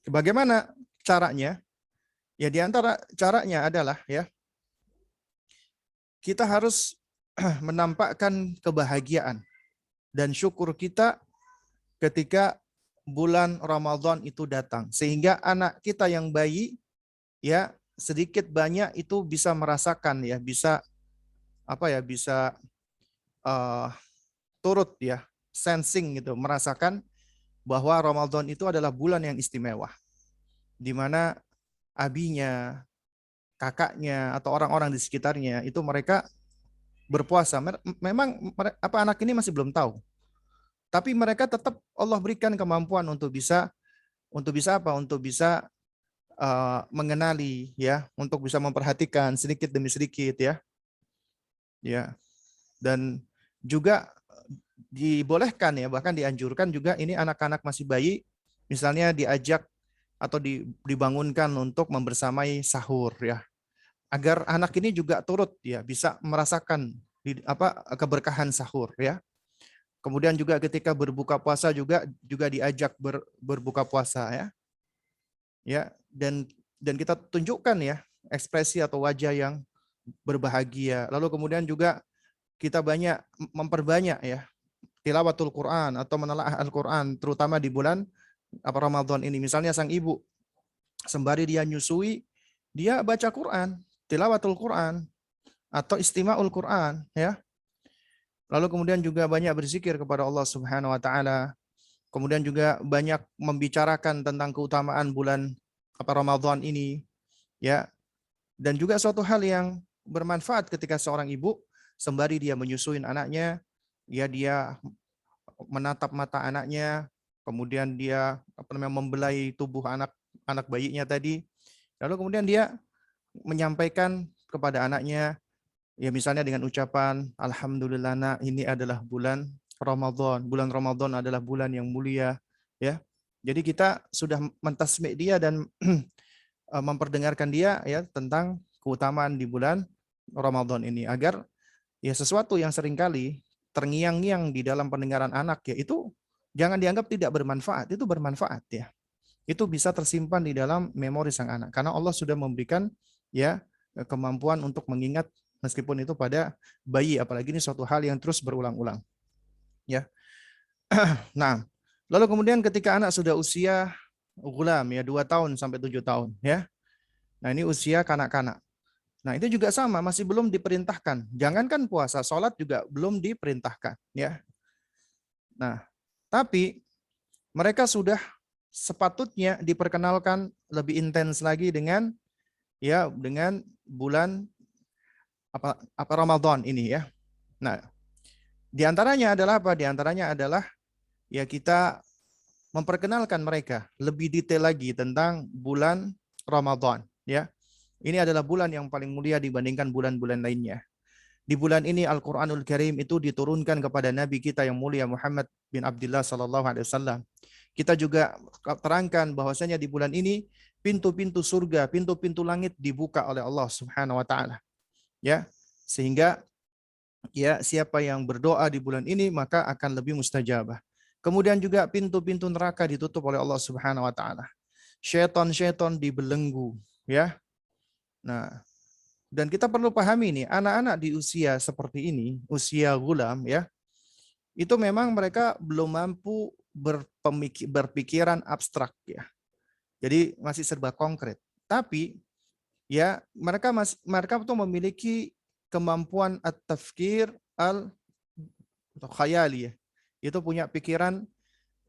bagaimana caranya? Ya di antara caranya adalah ya kita harus menampakkan kebahagiaan dan syukur kita ketika bulan Ramadan itu datang. Sehingga anak kita yang bayi, ya sedikit banyak itu bisa merasakan, ya bisa bisa turut ya, sensing gitu, merasakan bahwa Ramadan itu adalah bulan yang istimewa. Di mana abinya, kakaknya atau orang-orang di sekitarnya itu mereka berpuasa. Memang anak ini masih belum tahu. Tapi mereka tetap Allah berikan kemampuan untuk bisa mengenali ya, untuk bisa memperhatikan sedikit demi sedikit ya. Ya. Dan juga dibolehkan ya, bahkan dianjurkan juga ini anak-anak masih bayi misalnya diajak atau dibangunkan untuk membersamai sahur ya. Agar anak ini juga turut ya bisa merasakan keberkahan sahur ya. Kemudian juga ketika berbuka puasa juga diajak berbuka puasa ya. Ya, dan kita tunjukkan ya ekspresi atau wajah yang berbahagia. Lalu kemudian juga kita memperbanyak ya tilawatul Quran atau menelaah Al-Quran terutama di bulan Ramadan ini. Misalnya sang ibu sembari dia nyusui, dia baca Quran, tilawatul Quran atau istima'ul Quran ya. Lalu kemudian juga banyak berzikir kepada Allah Subhanahu wa taala. Kemudian juga banyak membicarakan tentang keutamaan bulan Ramadan ini ya. Dan juga suatu hal yang bermanfaat ketika seorang ibu sembari dia menyusuin anaknya, ya dia menatap mata anaknya, kemudian dia membelai tubuh anak bayinya tadi. Lalu kemudian dia menyampaikan kepada anaknya, ya misalnya dengan ucapan, Alhamdulillah nak, ini adalah bulan Ramadan. Bulan Ramadan adalah bulan yang mulia. Ya, jadi kita sudah mentasmi' dia dan memperdengarkan dia ya tentang keutamaan di bulan Ramadan ini. Agar ya sesuatu yang seringkali terngiang-ngiang di dalam pendengaran anak ya itu jangan dianggap tidak bermanfaat. Itu bermanfaat ya. Itu bisa tersimpan di dalam memori sang anak. Karena Allah sudah memberikan ya kemampuan untuk mengingat meskipun itu pada bayi, apalagi ini suatu hal yang terus berulang-ulang. Ya. Nah, lalu kemudian ketika anak sudah usia gulam ya 2 tahun sampai 7 tahun ya. Nah, ini usia kanak-kanak. Nah, itu juga sama, masih belum diperintahkan. Jangankan puasa, sholat juga belum diperintahkan ya. Nah, tapi mereka sudah sepatutnya diperkenalkan lebih intens lagi dengan bulan apa Ramadan ini ya. Nah, di antaranya adalah apa? Di antaranya adalah ya kita memperkenalkan mereka lebih detail lagi tentang bulan Ramadan ya. Ini adalah bulan yang paling mulia dibandingkan bulan-bulan lainnya. Di bulan ini Al-Qur'anul Karim itu diturunkan kepada Nabi kita yang mulia Muhammad bin Abdullah sallallahu alaihi wasallam. Kita juga terangkan bahwasanya di bulan ini pintu-pintu surga, pintu-pintu langit dibuka oleh Allah Subhanahu wa taala. Ya, sehingga ya siapa yang berdoa di bulan ini maka akan lebih mustajabah. Kemudian juga pintu-pintu neraka ditutup oleh Allah Subhanahu wa taala. Syaitan-syaitan dibelenggu, ya. Nah, dan kita perlu pahami nih, anak-anak di usia seperti ini, usia gulam ya, itu memang mereka belum mampu berpikiran abstrak ya. Jadi masih serba konkret. Tapi ya mereka tuh memiliki kemampuan at-tafkir atau khayali ya. Itu punya pikiran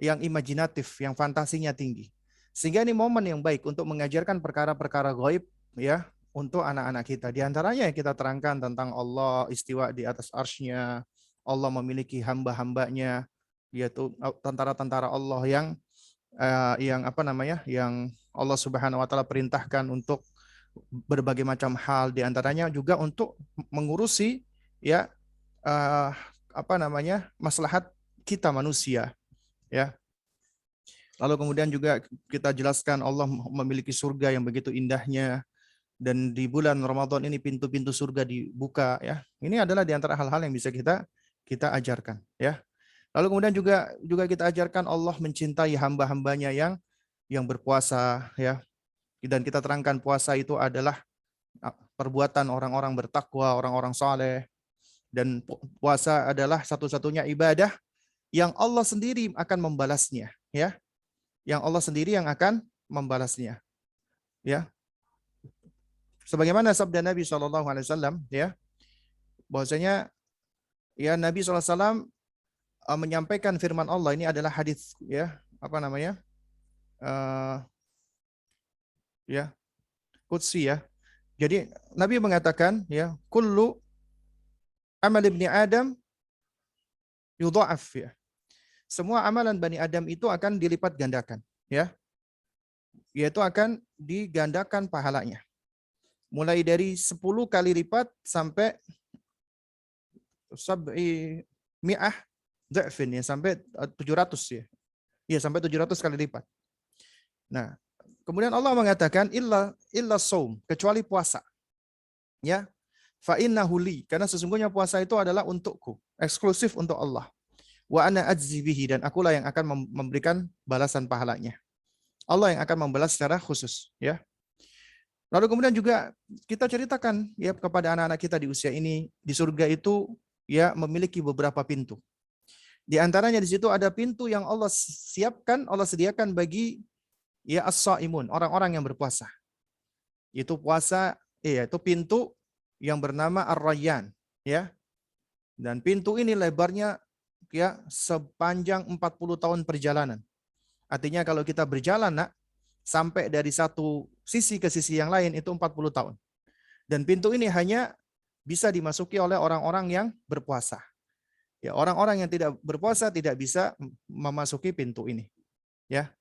yang imajinatif, yang fantasinya tinggi. Sehingga ini momen yang baik untuk mengajarkan perkara-perkara gaib ya untuk anak-anak kita. Di antaranya kita terangkan tentang Allah istiwa di atas arsy-Nya, Allah memiliki hamba-hambanya, yaitu tentara-tentara Allah yang Allah Subhanahu wa taala perintahkan untuk berbagai macam hal, di antaranya juga untuk mengurusi ya maslahat kita manusia ya. Lalu kemudian juga kita jelaskan Allah memiliki surga yang begitu indahnya, dan di bulan Ramadan ini pintu-pintu surga dibuka ya. Ini adalah di antara hal-hal yang bisa kita ajarkan ya. Lalu kemudian juga kita ajarkan Allah mencintai hamba-hambanya yang berpuasa ya. Dan kita terangkan puasa itu adalah perbuatan orang-orang bertakwa, orang-orang saleh. Dan puasa adalah satu-satunya ibadah yang Allah sendiri akan membalasnya ya. Yang Allah sendiri yang akan membalasnya ya. Sebagaimana sabda Nabi SAW ya, bahwasanya ya Nabi SAW menyampaikan firman Allah, ini adalah hadis ya qudsi ya. Jadi Nabi mengatakan ya, kullu amal ibni Adam yudha'af ya. Semua amalan Bani Adam itu akan dilipat gandakan ya. Yaitu akan digandakan pahalanya. Mulai dari 10 kali lipat sampai mi'ah dha'fin ya, sampai 700 ya. Ya, sampai 700 kali lipat. Nah, kemudian Allah mengatakan illa shaum, kecuali puasa. Ya. Fa innahu li, karena sesungguhnya puasa itu adalah untukku, eksklusif untuk Allah. Wa ana ajzi bihi, dan akulah yang akan memberikan balasan pahalanya. Allah yang akan membalas secara khusus, ya. Lalu kemudian juga kita ceritakan ya kepada anak-anak kita di usia ini, di surga itu ya memiliki beberapa pintu. Di antaranya di situ ada pintu yang Allah siapkan, Allah sediakan bagi ya as-shaimun, orang-orang yang berpuasa. Itu puasa, itu pintu yang bernama Ar-Rayyan, ya. Dan pintu ini lebarnya ya sepanjang 40 tahun perjalanan. Artinya kalau kita berjalan sampai dari satu sisi ke sisi yang lain itu 40 tahun. Dan pintu ini hanya bisa dimasuki oleh orang-orang yang berpuasa. Ya, orang-orang yang tidak berpuasa tidak bisa memasuki pintu ini. Ya.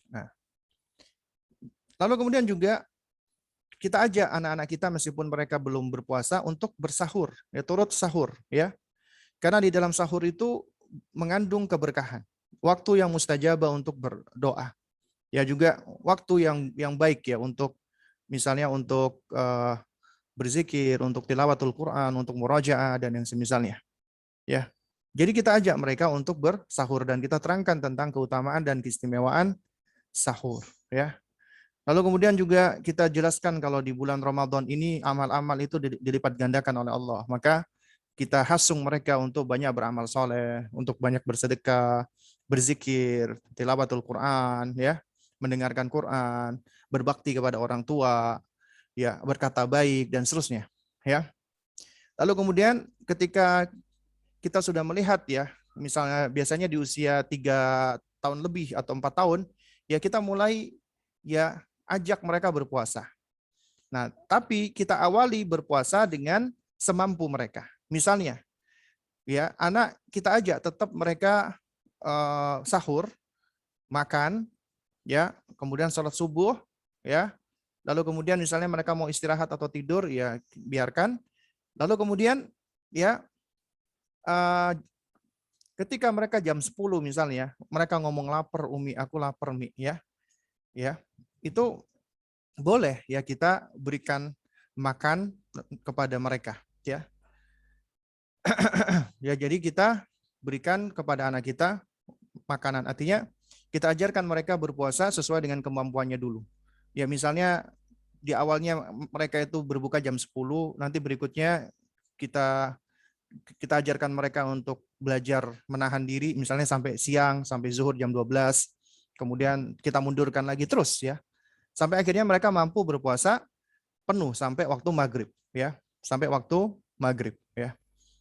Nah. Lalu kemudian juga kita ajak anak-anak kita meskipun mereka belum berpuasa untuk bersahur, ya turut sahur, ya. Karena di dalam sahur itu mengandung keberkahan, waktu yang mustajabah untuk berdoa. Ya juga waktu yang baik ya untuk misalnya untuk berzikir, untuk tilawatul Quran, untuk murajaah dan yang semisalnya. Ya. Jadi kita ajak mereka untuk bersahur dan kita terangkan tentang keutamaan dan keistimewaan sahur, ya. Lalu kemudian juga kita jelaskan kalau di bulan Ramadan ini amal-amal itu dilipat gandakan oleh Allah. Maka kita hasung mereka untuk banyak beramal soleh, untuk banyak bersedekah, berzikir, tilawatul Quran, ya, mendengarkan Quran, berbakti kepada orang tua, ya, berkata baik dan seterusnya, ya. Lalu kemudian ketika kita sudah melihat, ya, misalnya biasanya di usia 3 tahun lebih atau 4 tahun, ya kita mulai, ya, ajak mereka berpuasa. Nah, tapi kita awali berpuasa dengan semampu mereka. Misalnya, ya, anak kita ajak tetap mereka sahur, makan, ya, kemudian sholat subuh, ya. Lalu kemudian misalnya mereka mau istirahat atau tidur, ya biarkan. Lalu kemudian, ya, ketika mereka jam 10 misalnya, mereka ngomong lapar Umi, aku lapar Mi, ya. Ya. Itu boleh, ya, kita berikan makan kepada mereka, ya. Ya, jadi kita berikan kepada anak kita makanan. Artinya kita ajarkan mereka berpuasa sesuai dengan kemampuannya dulu. Ya, misalnya di awalnya mereka itu berbuka jam 10, nanti berikutnya kita ajarkan mereka untuk belajar menahan diri misalnya sampai siang, sampai zuhur jam 12. Kemudian kita mundurkan lagi terus, ya. Sampai akhirnya mereka mampu berpuasa penuh sampai waktu maghrib, ya. Sampai waktu maghrib, ya.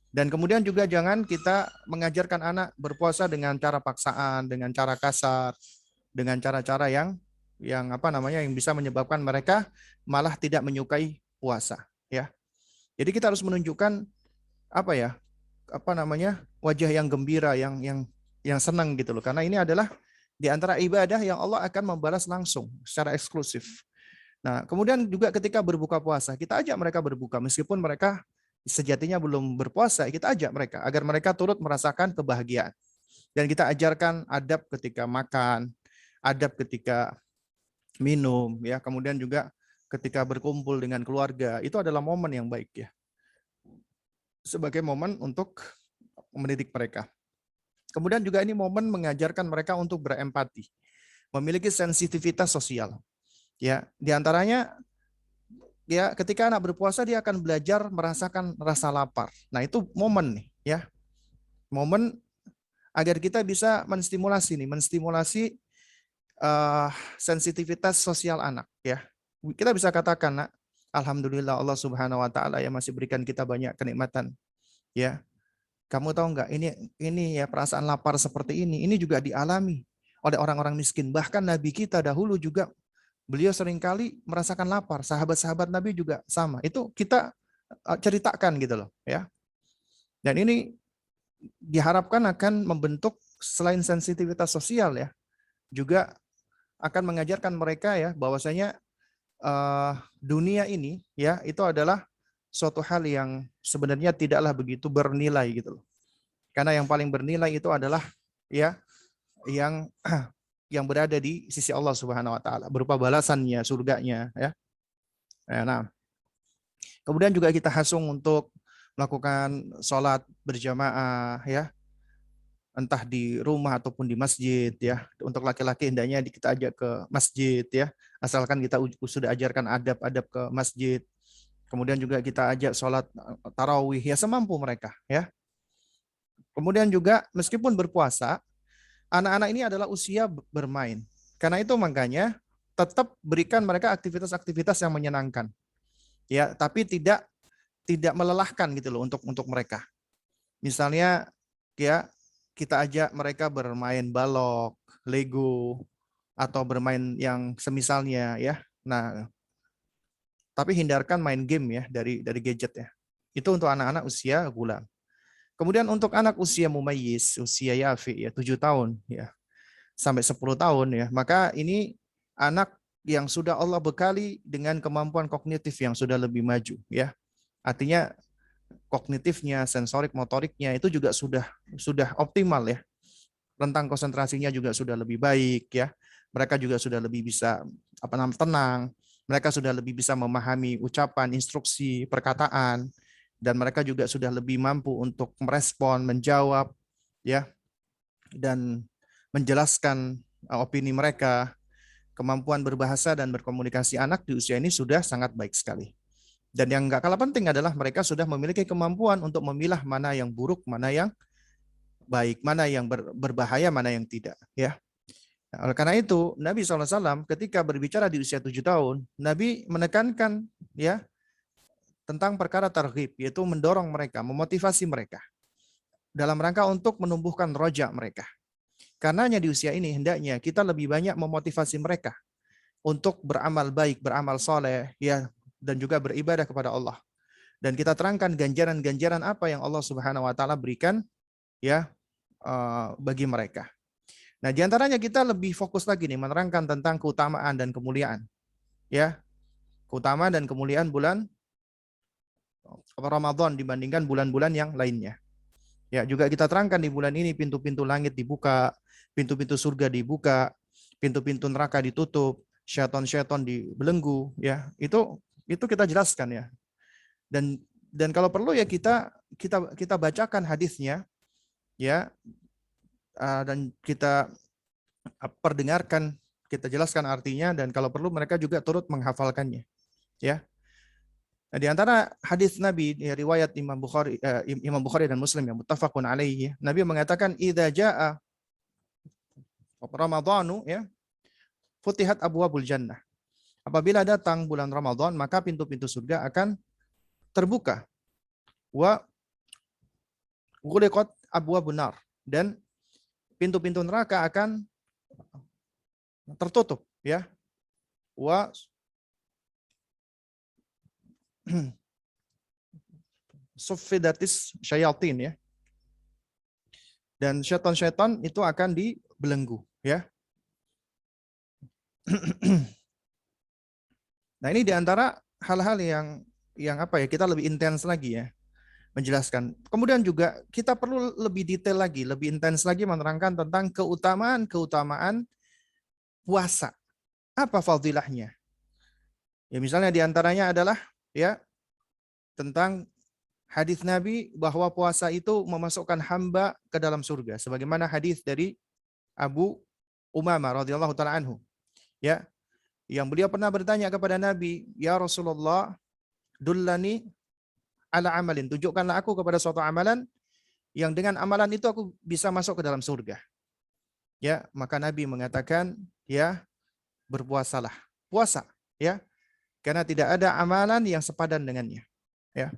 Dan kemudian juga jangan kita mengajarkan anak berpuasa dengan cara paksaan, dengan cara kasar, dengan cara-cara yang yang bisa menyebabkan mereka malah tidak menyukai puasa, ya. Jadi kita harus menunjukkan wajah yang gembira, yang senang gitu loh. Karena ini adalah di antara ibadah yang Allah akan membalas langsung secara eksklusif. Nah, kemudian juga ketika berbuka puasa, kita ajak mereka berbuka meskipun mereka sejatinya belum berpuasa, kita ajak mereka agar mereka turut merasakan kebahagiaan. Dan kita ajarkan adab ketika makan, adab ketika minum, ya. Kemudian juga ketika berkumpul dengan keluarga, itu adalah momen yang baik, ya. Sebagai momen untuk mendidik mereka. Kemudian juga ini momen mengajarkan mereka untuk berempati, memiliki sensitivitas sosial. Ya, di antaranya, ya, ketika anak berpuasa dia akan belajar merasakan rasa lapar. Nah, itu momen nih, ya. Momen agar kita bisa menstimulasi sensitivitas sosial anak, ya. Kita bisa katakan, nak, alhamdulillah Allah Subhanahu wa taala yang masih berikan kita banyak kenikmatan, ya. Kamu tahu nggak, ini ya, perasaan lapar seperti ini juga dialami oleh orang-orang miskin. Bahkan Nabi kita dahulu juga beliau seringkali merasakan lapar. Sahabat-sahabat Nabi juga sama. Itu kita ceritakan gitu loh, ya. Dan ini diharapkan akan membentuk selain sensitivitas sosial, ya, juga akan mengajarkan mereka, ya, bahwasanya dunia ini, ya, itu adalah suatu hal yang sebenarnya tidaklah begitu bernilai gitu loh. Karena yang paling bernilai itu adalah, ya, yang berada di sisi Allah Subhanahu wa taala berupa balasannya, surganya, ya. Nah, kemudian juga kita hasung untuk melakukan sholat berjamaah, ya, entah di rumah ataupun di masjid, ya. Untuk laki-laki hendaknya kita ajak ke masjid, ya, asalkan kita sudah ajarkan adab-adab ke masjid. Kemudian juga kita ajak sholat tarawih, ya, semampu mereka, ya. Kemudian juga meskipun berpuasa, anak-anak ini adalah usia bermain. Karena itu makanya tetap berikan mereka aktivitas-aktivitas yang menyenangkan, ya, tapi tidak melelahkan gitu loh untuk mereka. Misalnya, ya, kita ajak mereka bermain balok, Lego, atau bermain yang semisalnya, ya. Nah, tapi hindarkan main game, ya, dari gadget, ya. Itu untuk anak-anak usia gulam. Kemudian untuk anak usia mumayyiz, usia yafi, ya, 7 tahun, ya, sampai 10 tahun, ya, maka ini anak yang sudah Allah bekali dengan kemampuan kognitif yang sudah lebih maju, ya. Artinya kognitifnya, sensorik, motoriknya itu juga sudah optimal, ya. Rentang konsentrasinya juga sudah lebih baik, ya. Mereka juga sudah lebih bisa tenang. Mereka sudah lebih bisa memahami ucapan, instruksi, perkataan, dan mereka juga sudah lebih mampu untuk merespon, menjawab, ya, dan menjelaskan opini mereka. kemampuan berbahasa dan berkomunikasi anak di usia ini sudah sangat baik sekali. Dan yang nggak kalah penting adalah mereka sudah memiliki kemampuan untuk memilah mana yang buruk, mana yang baik, mana yang berbahaya, mana yang tidak. Ya. Nah, oleh karena itu, Nabi SAW ketika berbicara di usia 7 tahun, Nabi menekankan ya tentang perkara targhib, yaitu mendorong mereka, memotivasi mereka dalam rangka untuk menumbuhkan roja mereka. Karenanya di usia ini hendaknya kita lebih banyak memotivasi mereka untuk beramal baik, beramal soleh, ya, dan juga beribadah kepada Allah. Dan kita terangkan ganjaran-ganjaran apa yang Allah Subhanahu Wa Taala berikan, ya, bagi mereka. Nah, diantaranya kita lebih fokus lagi nih menerangkan tentang keutamaan dan kemuliaan, ya, keutamaan dan kemuliaan bulan Ramadan dibandingkan bulan-bulan yang lainnya. Ya, juga kita terangkan di bulan ini pintu-pintu langit dibuka, pintu-pintu surga dibuka, pintu-pintu neraka ditutup, syaitan-syaitan dibelenggu, ya. Itu kita jelaskan ya. Dan kalau perlu ya kita bacakan hadisnya, ya, dan kita perdengarkan, kita jelaskan artinya, dan kalau perlu mereka juga turut menghafalkannya, ya. Nah, di antara hadis Nabi ya, riwayat Imam Bukhari dan Muslim yang muttafaqun alaihi, Nabi mengatakan idza jaa Ramadhanu, ya, futihat abwabul jannah. Apabila datang bulan Ramadan, maka pintu-pintu surga akan terbuka. Wa ghuliqat abwabun nar, dan pintu-pintu neraka akan tertutup, ya. Wa suffidatis syayatin, ya. Dan syaitan-syaitan itu akan dibelenggu, ya. Nah, ini diantara hal-hal yang apa ya, kita lebih intens lagi ya menjelaskan. Kemudian juga kita perlu lebih detail lagi, lebih intens lagi menerangkan tentang keutamaan puasa. Apa fadilahnya? Ya, misalnya diantaranya adalah ya tentang hadis Nabi bahwa puasa itu memasukkan hamba ke dalam surga, sebagaimana hadis dari Abu Umamah radhiyallahu taala anhu, ya, yang beliau pernah bertanya kepada Nabi, ya Rasulullah, dullani ala amalin, tunjukkanlah aku kepada suatu amalan yang dengan amalan itu aku bisa masuk ke dalam surga. Ya, maka Nabi mengatakan, ya, berpuasalah, puasa, ya, karena tidak ada amalan yang sepadan dengannya, ya.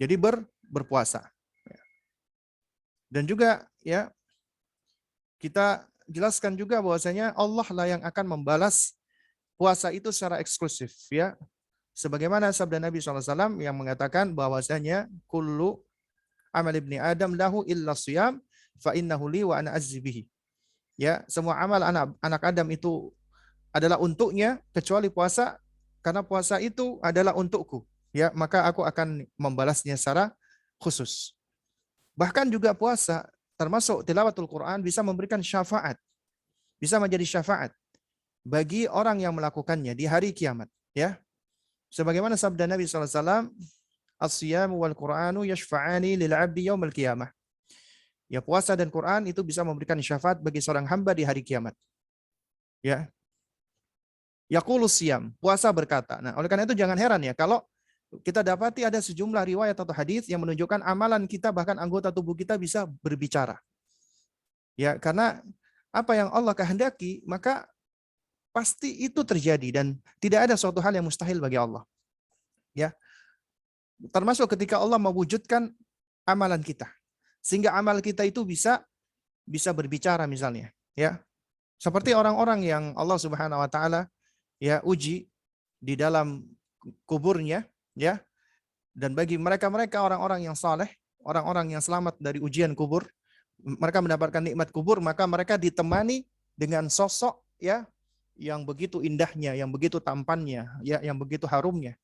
Jadi berpuasa. Dan juga ya kita jelaskan juga bahwasanya Allah lah yang akan membalas puasa itu secara eksklusif, ya. Sebagaimana sabda Nabi SAW yang mengatakan bahwasanya kullu amal ibni Adam lahu illa siyam fa innahu li wa ana azzi bihi. Ya, semua amal anak Adam itu adalah untuknya kecuali puasa, karena puasa itu adalah untukku, ya, maka aku akan membalasnya secara khusus. Bahkan juga puasa termasuk tilawatul Quran bisa memberikan syafaat, bisa menjadi syafaat bagi orang yang melakukannya di hari kiamat, ya. Sebagaimana sabda Nabi SAW, as-siyam wal Qur'anu yashfa'ani lil 'abdi yaumil qiyamah. Ya, puasa dan Quran itu bisa memberikan syafaat bagi seorang hamba di hari kiamat. Ya. Yaqulus siyam, puasa berkata. Nah, oleh karena itu jangan heran ya kalau kita dapati ada sejumlah riwayat atau hadis yang menunjukkan amalan kita, bahkan anggota tubuh kita bisa berbicara. Ya, karena apa yang Allah kehendaki, maka pasti itu terjadi dan tidak ada suatu hal yang mustahil bagi Allah. Ya. Termasuk ketika Allah mewujudkan amalan kita. Sehingga amal kita itu bisa berbicara misalnya, ya. Seperti orang-orang yang Allah Subhanahu wa taala ya uji di dalam kuburnya, ya. Dan bagi mereka-mereka orang-orang yang saleh, orang-orang yang selamat dari ujian kubur, mereka mendapatkan nikmat kubur, maka mereka ditemani dengan sosok, ya, yang begitu indahnya, yang begitu tampannya, ya, yang begitu harumnya.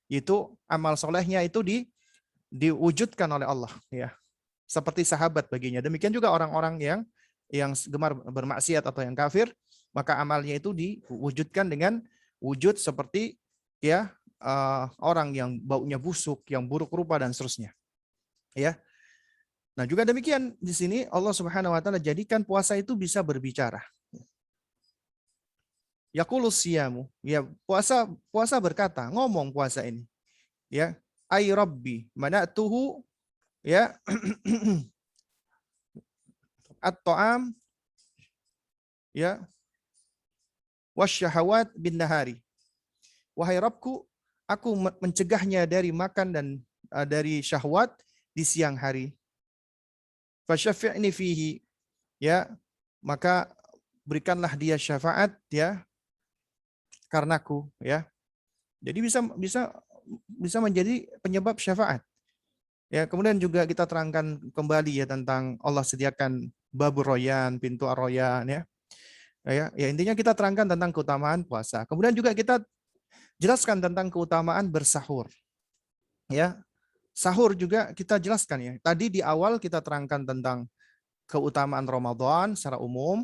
Itu amal solehnya itu diwujudkan oleh Allah, ya. Seperti sahabat baginya. Demikian juga orang-orang yang gemar bermaksiat atau yang kafir, maka amalnya itu diwujudkan dengan wujud seperti, ya, orang yang baunya busuk, yang buruk rupa dan seterusnya. Ya. Nah, juga demikian di sini Allah Subhanahu wa taala jadikan puasa itu bisa berbicara. yaqulus siyamu, ya puasa berkata, ngomong puasa ini, ya, ay rabbi mana'tuhu, ya, at-ta'am, ya, wasyahawat bin nahari. Wahai Rabbku, aku mencegahnya dari makan dan dari syahwat di siang hari. Fasyafi'ni fihi, ya, maka berikanlah dia syafaat, ya, karenaku, ya. Jadi bisa menjadi penyebab syafaat. Ya, kemudian juga kita terangkan kembali ya tentang Allah sediakan babur royan, pintu ar-royan, ya. Ya, intinya kita terangkan tentang keutamaan puasa. Kemudian juga kita jelaskan tentang keutamaan bersahur. Ya. Sahur juga kita jelaskan ya. Tadi di awal kita terangkan tentang keutamaan Ramadan secara umum,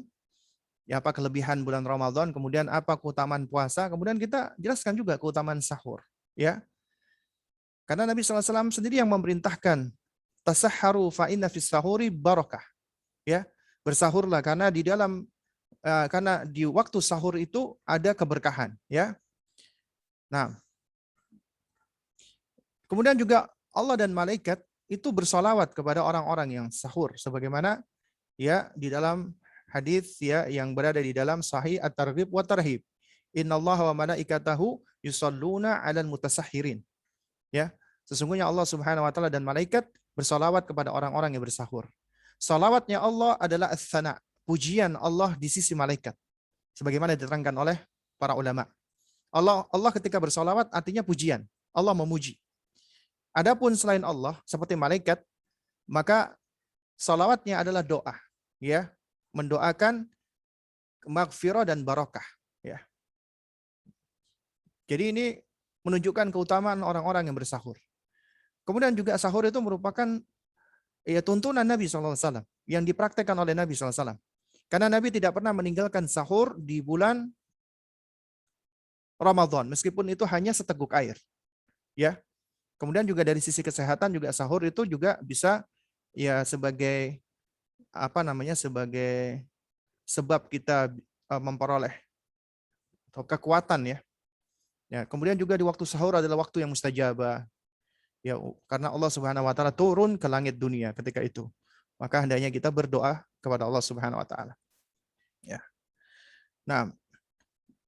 ya, apa kelebihan bulan Ramadan, kemudian apa keutamaan puasa, kemudian kita jelaskan juga keutamaan sahur, ya. Karena Nabi SAW sendiri yang memerintahkan tasahharu fa inna fis sahuri barakah, ya. Bersahurlah karena di waktu sahur itu ada keberkahan, ya. Nah, kemudian juga Allah dan malaikat itu bersolawat kepada orang-orang yang sahur, sebagaimana ya di dalam hadis ya yang berada di dalam Sahih At-Targhib wa Tarhib. Innallaha wa malaikatahu yusholluna 'alal mutasahhirin. Ya, sesungguhnya Allah Subhanahu wa taala dan malaikat bersolawat kepada orang-orang yang bersahur. Salawatnya Allah adalah ats-tsana, pujian Allah di sisi malaikat. Sebagaimana diterangkan oleh para ulama. Allah ketika bersolawat artinya pujian. Allah memuji. Adapun selain Allah seperti malaikat, maka salawatnya adalah doa, ya, mendoakan maghfirah dan barakah, ya. Jadi ini menunjukkan keutamaan orang-orang yang bersahur. Kemudian juga sahur itu merupakan ya tuntunan Nabi SAW yang dipraktekkan oleh Nabi SAW. Karena Nabi tidak pernah meninggalkan sahur di bulan Ramadan, meskipun itu hanya seteguk air, ya. Kemudian juga dari sisi kesehatan juga sahur itu juga bisa ya sebagai sebagai sebab kita memperoleh kekuatan, ya. Ya, kemudian juga di waktu sahur adalah waktu yang mustajabah. Ya, karena Allah Subhanahu wa taala turun ke langit dunia ketika itu. Maka hendaknya kita berdoa kepada Allah Subhanahu wa taala. Ya. Nah,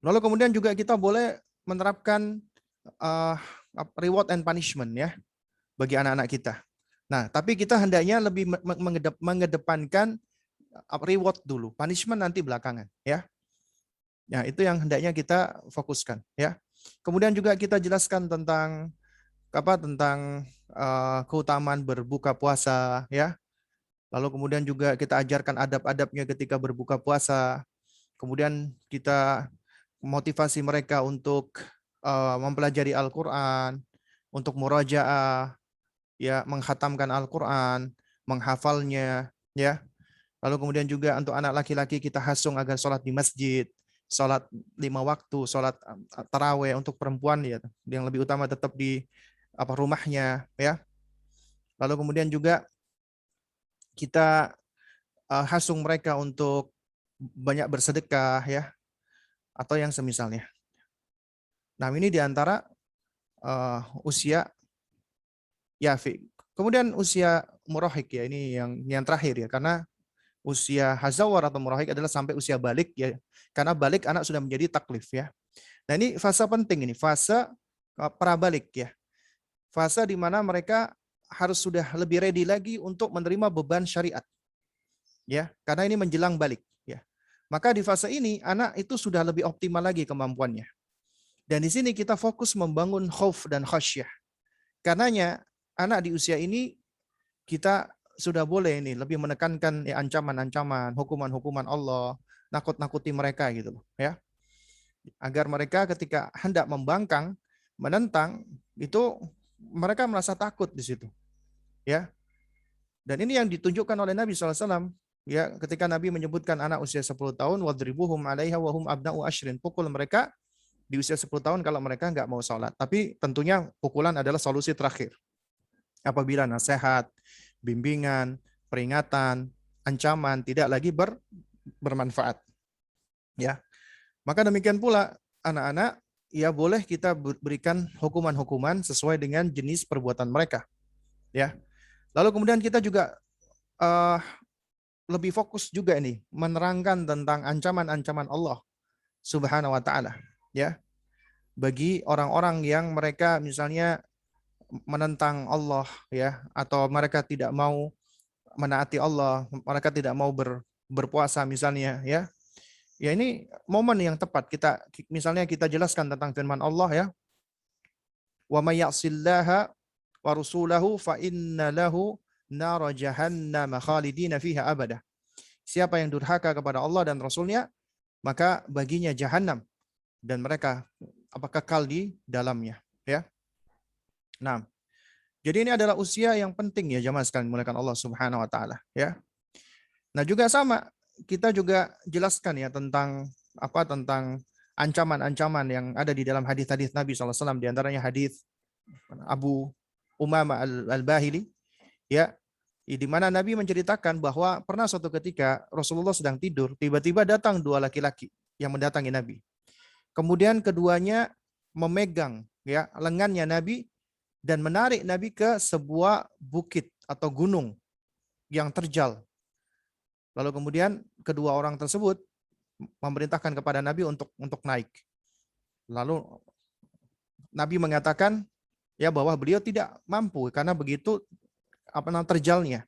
lalu kemudian juga kita boleh menerapkan reward and punishment, ya, bagi anak-anak kita. Nah, tapi kita hendaknya lebih mengedepankan reward dulu, punishment nanti belakangan, ya. Ya, itu yang hendaknya kita fokuskan, ya. Kemudian juga kita jelaskan tentang keutamaan berbuka puasa, ya. Lalu kemudian juga kita ajarkan adab-adabnya ketika berbuka puasa. Kemudian kita motivasi mereka untuk mempelajari Al-Quran, untuk murajaah, ya, menghatamkan Al-Quran, menghafalnya, ya. Lalu kemudian juga untuk anak laki-laki kita hasung agar sholat di masjid, sholat 5 waktu, sholat taraweh. Untuk perempuan ya yang lebih utama tetap di rumahnya, ya. Lalu kemudian juga kita hasung mereka untuk banyak bersedekah, ya, atau yang semisalnya. Nah, ini diantara usia yafi. Kemudian usia murahik, ya, ini yang terakhir, ya, karena usia hazawar atau murahik adalah sampai usia balik, ya, karena balik anak sudah menjadi taklif, ya. Nah, ini fase penting, ini fase prabalik, ya, fase di mana mereka harus sudah lebih ready lagi untuk menerima beban syariat, ya, karena ini menjelang balik, ya. Maka di fase ini anak itu sudah lebih optimal lagi kemampuannya. Dan di sini kita fokus membangun khauf dan khasyah. Karenanya anak di usia ini kita sudah boleh ini lebih menekankan ya, ancaman-ancaman, hukuman-hukuman Allah, nakut-nakuti mereka gitu loh, ya. Agar mereka ketika hendak membangkang, menentang, itu mereka merasa takut di situ, ya. Dan ini yang ditunjukkan oleh Nabi SAW, ya, ketika Nabi menyebutkan anak usia 10 tahun, wadribuhum 'alaiha wa hum abna'u ashrin, pukul mereka di usia 10 tahun kalau mereka nggak mau sholat. Tapi tentunya pukulan adalah solusi terakhir. Apabila nasihat, bimbingan, peringatan, ancaman tidak lagi bermanfaat, ya. Maka demikian pula anak-anak, ya boleh kita berikan hukuman-hukuman sesuai dengan jenis perbuatan mereka. Ya. Lalu kemudian kita juga lebih fokus juga ini menerangkan tentang ancaman-ancaman Allah Subhanahu wa taala, ya. Bagi orang-orang yang mereka misalnya menentang Allah, ya, atau mereka tidak mau menaati Allah, mereka tidak mau berpuasa misalnya, ya. Ya, ini momen yang tepat kita misalnya kita jelaskan tentang firman Allah, ya. Wa may ya'sillaha wa rasulahu fa inna lahu nar jahannam khalidina fiha abada. Siapa yang durhaka kepada Allah dan Rasulnya, maka baginya jahanam dan mereka kekal di dalamnya, ya. Nah, jadi ini adalah usia yang penting ya jamaah sekalian dimuliakan Allah Subhanahu wa taala, ya. Nah, juga sama kita juga jelaskan ya tentang tentang ancaman-ancaman yang ada di dalam hadis-hadis Nabi SAW, di antaranya hadis Abu Umamah Al-Bahili, ya, di mana Nabi menceritakan bahwa pernah suatu ketika Rasulullah sedang tidur, tiba-tiba datang dua laki-laki yang mendatangi Nabi. Kemudian keduanya memegang ya lengannya Nabi dan menarik Nabi ke sebuah bukit atau gunung yang terjal. Lalu kemudian kedua orang tersebut memerintahkan kepada Nabi untuk naik. Lalu Nabi mengatakan ya bahwa beliau tidak mampu karena begitu terjalnya.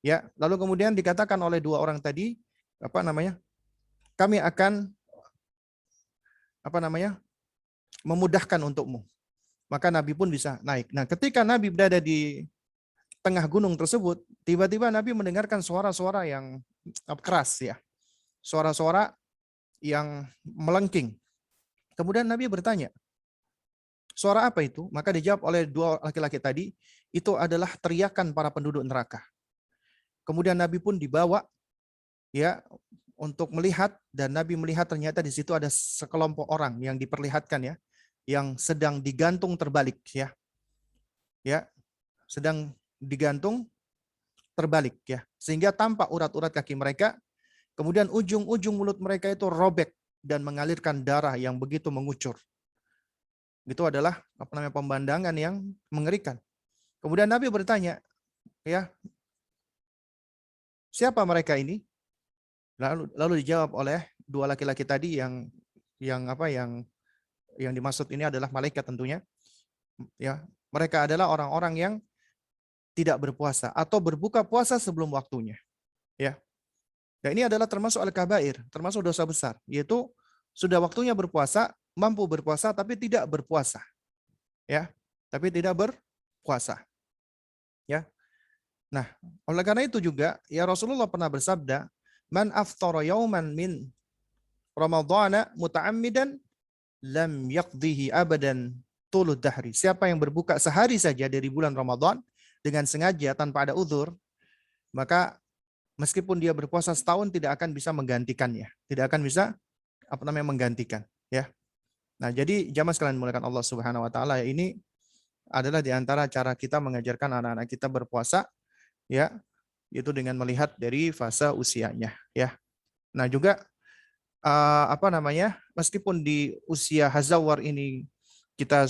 Ya, lalu kemudian dikatakan oleh dua orang tadi kami akan memudahkan untukmu. Maka Nabi pun bisa naik. Nah, ketika Nabi berada di tengah gunung tersebut, tiba-tiba Nabi mendengarkan suara-suara yang keras ya. Suara-suara yang melengking. Kemudian Nabi bertanya, suara apa itu? Maka dijawab oleh dua laki-laki tadi, itu adalah teriakan para penduduk neraka. Kemudian Nabi pun dibawa ya untuk melihat, dan Nabi melihat ternyata di situ ada sekelompok orang yang diperlihatkan ya, yang sedang digantung terbalik ya. Ya, sedang digantung terbalik ya. Sehingga tampak urat-urat kaki mereka, kemudian ujung-ujung mulut mereka itu robek dan mengalirkan darah yang begitu mengucur. Itu adalah pemandangan yang mengerikan. Kemudian Nabi bertanya, ya, siapa mereka ini? Lalu dijawab oleh dua laki-laki tadi yang dimaksud ini adalah malaikat tentunya. Ya, mereka adalah orang-orang yang tidak berpuasa atau berbuka puasa sebelum waktunya. Ya. Dan ini adalah termasuk al-kabair, termasuk dosa besar, yaitu sudah waktunya berpuasa, mampu berpuasa tapi tidak berpuasa. Ya, tapi tidak berpuasa. Ya. Nah, oleh karena itu juga ya Rasulullah pernah bersabda, man aftara yauman min Ramadhana muta'ammidan lam yaqdihi abadan tulud dahri. Siapa yang berbuka sehari saja dari bulan Ramadan dengan sengaja tanpa ada uzur, maka meskipun dia berpuasa setahun tidak akan bisa menggantikannya. Tidak akan bisa menggantikan, ya. Nah, jadi jamaah sekalian dimuliakan Allah Subhanahu wa taala, ini adalah di antara cara kita mengajarkan anak-anak kita berpuasa, ya, itu dengan melihat dari fase usianya, ya. Nah, juga meskipun di usia hazawar ini kita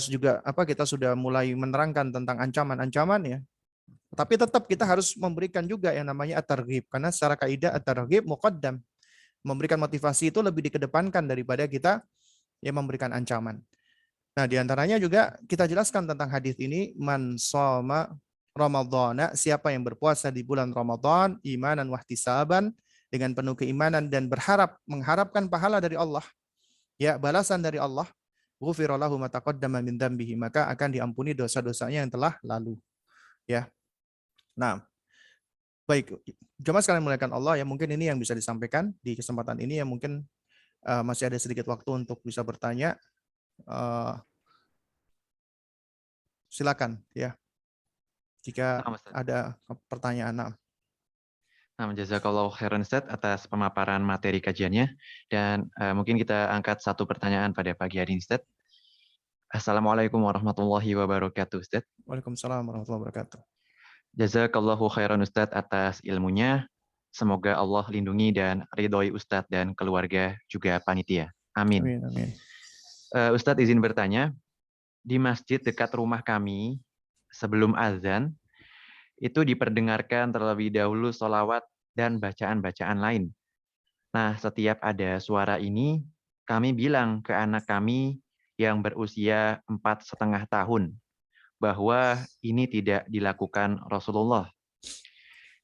sudah mulai menerangkan tentang ancaman-ancaman ya, tapi tetap kita harus memberikan juga yang namanya at-targhib, karena secara kaidah at-targhib muqaddam. Memberikan motivasi itu lebih dikedepankan daripada kita yang memberikan ancaman. Nah, di antaranya juga kita jelaskan tentang hadis ini, man shoma Ramadhana, siapa yang berpuasa di bulan Ramadan imanan wahtisaban, dengan penuh keimanan dan mengharapkan pahala dari Allah, ya, balasan dari Allah, ghufira lahu ma taqaddama min dzambihi, maka akan diampuni dosa-dosanya yang telah lalu, ya. Nah, baik, jemaah sekalian dimuliakan Allah, ya, mungkin ini yang bisa disampaikan di kesempatan ini, ya, mungkin masih ada sedikit waktu untuk bisa bertanya. Silakan ya, jika ada pertanyaan. Nah, jazakallahu khairan Ustaz atas pemaparan materi kajiannya, dan mungkin kita angkat satu pertanyaan pada pagi hari ini Ustaz. Assalamualaikum warahmatullahi wabarakatuh Ustaz. Waalaikumsalam warahmatullahi wabarakatuh. Jazakallahu khairan Ustaz atas ilmunya. Semoga Allah lindungi dan ridhoi Ustaz dan keluarga juga panitia. Amin. Amin, amin. Ustadz izin bertanya, di masjid dekat rumah kami sebelum azan itu diperdengarkan terlebih dahulu sholawat dan bacaan-bacaan lain. Nah, setiap ada suara ini, kami bilang ke anak kami yang berusia 4,5 tahun bahwa ini tidak dilakukan Rasulullah.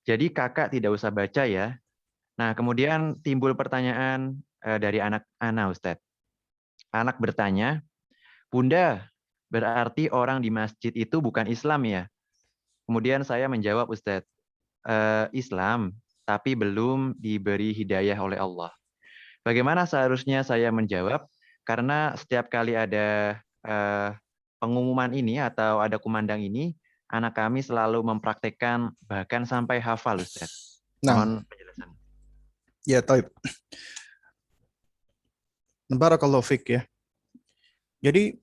Jadi kakak tidak usah baca ya. Nah, kemudian timbul pertanyaan dari anak-anak Ustadz. Anak bertanya, Bunda, berarti orang di masjid itu bukan Islam ya? Kemudian saya menjawab, Ustadz, Islam, tapi belum diberi hidayah oleh Allah. Bagaimana seharusnya saya menjawab? Karena setiap kali ada pengumuman ini atau ada kumandang ini, anak kami selalu mempraktekkan bahkan sampai hafal, Ustadz. Nah, Mohon penjelasan. ya, taib. Barakallahu fik ya. Jadi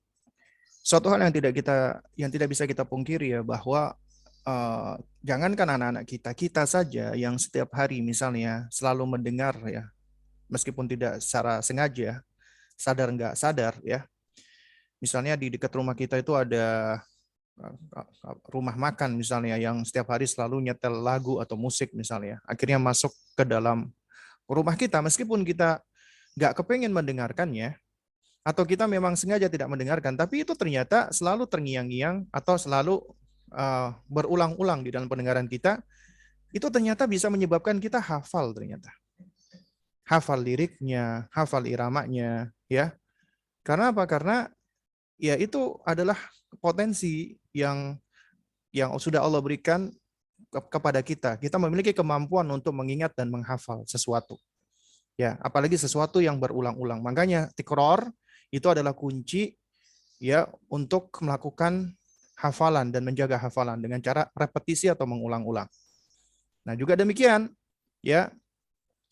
suatu hal yang tidak bisa kita pungkiri ya, bahwa jangankan anak-anak kita saja yang setiap hari misalnya selalu mendengar ya, meskipun tidak secara sengaja, sadar nggak sadar ya. Misalnya di dekat rumah kita itu ada rumah makan misalnya yang setiap hari selalu nyetel lagu atau musik misalnya. Akhirnya masuk ke dalam rumah kita meskipun kita nggak kepengen mendengarkannya, atau kita memang sengaja tidak mendengarkan, tapi itu ternyata selalu terngiang-ngiang atau selalu berulang-ulang di dalam pendengaran kita, itu ternyata bisa menyebabkan kita hafal ternyata. Hafal liriknya, hafal iramanya, ya. Karena apa? Karena ya itu adalah potensi yang sudah Allah berikan kepada kita. Kita memiliki kemampuan untuk mengingat dan menghafal sesuatu. Ya, apalagi sesuatu yang berulang-ulang. Makanya tikror itu adalah kunci ya untuk melakukan hafalan dan menjaga hafalan dengan cara repetisi atau mengulang-ulang. Nah, juga demikian ya,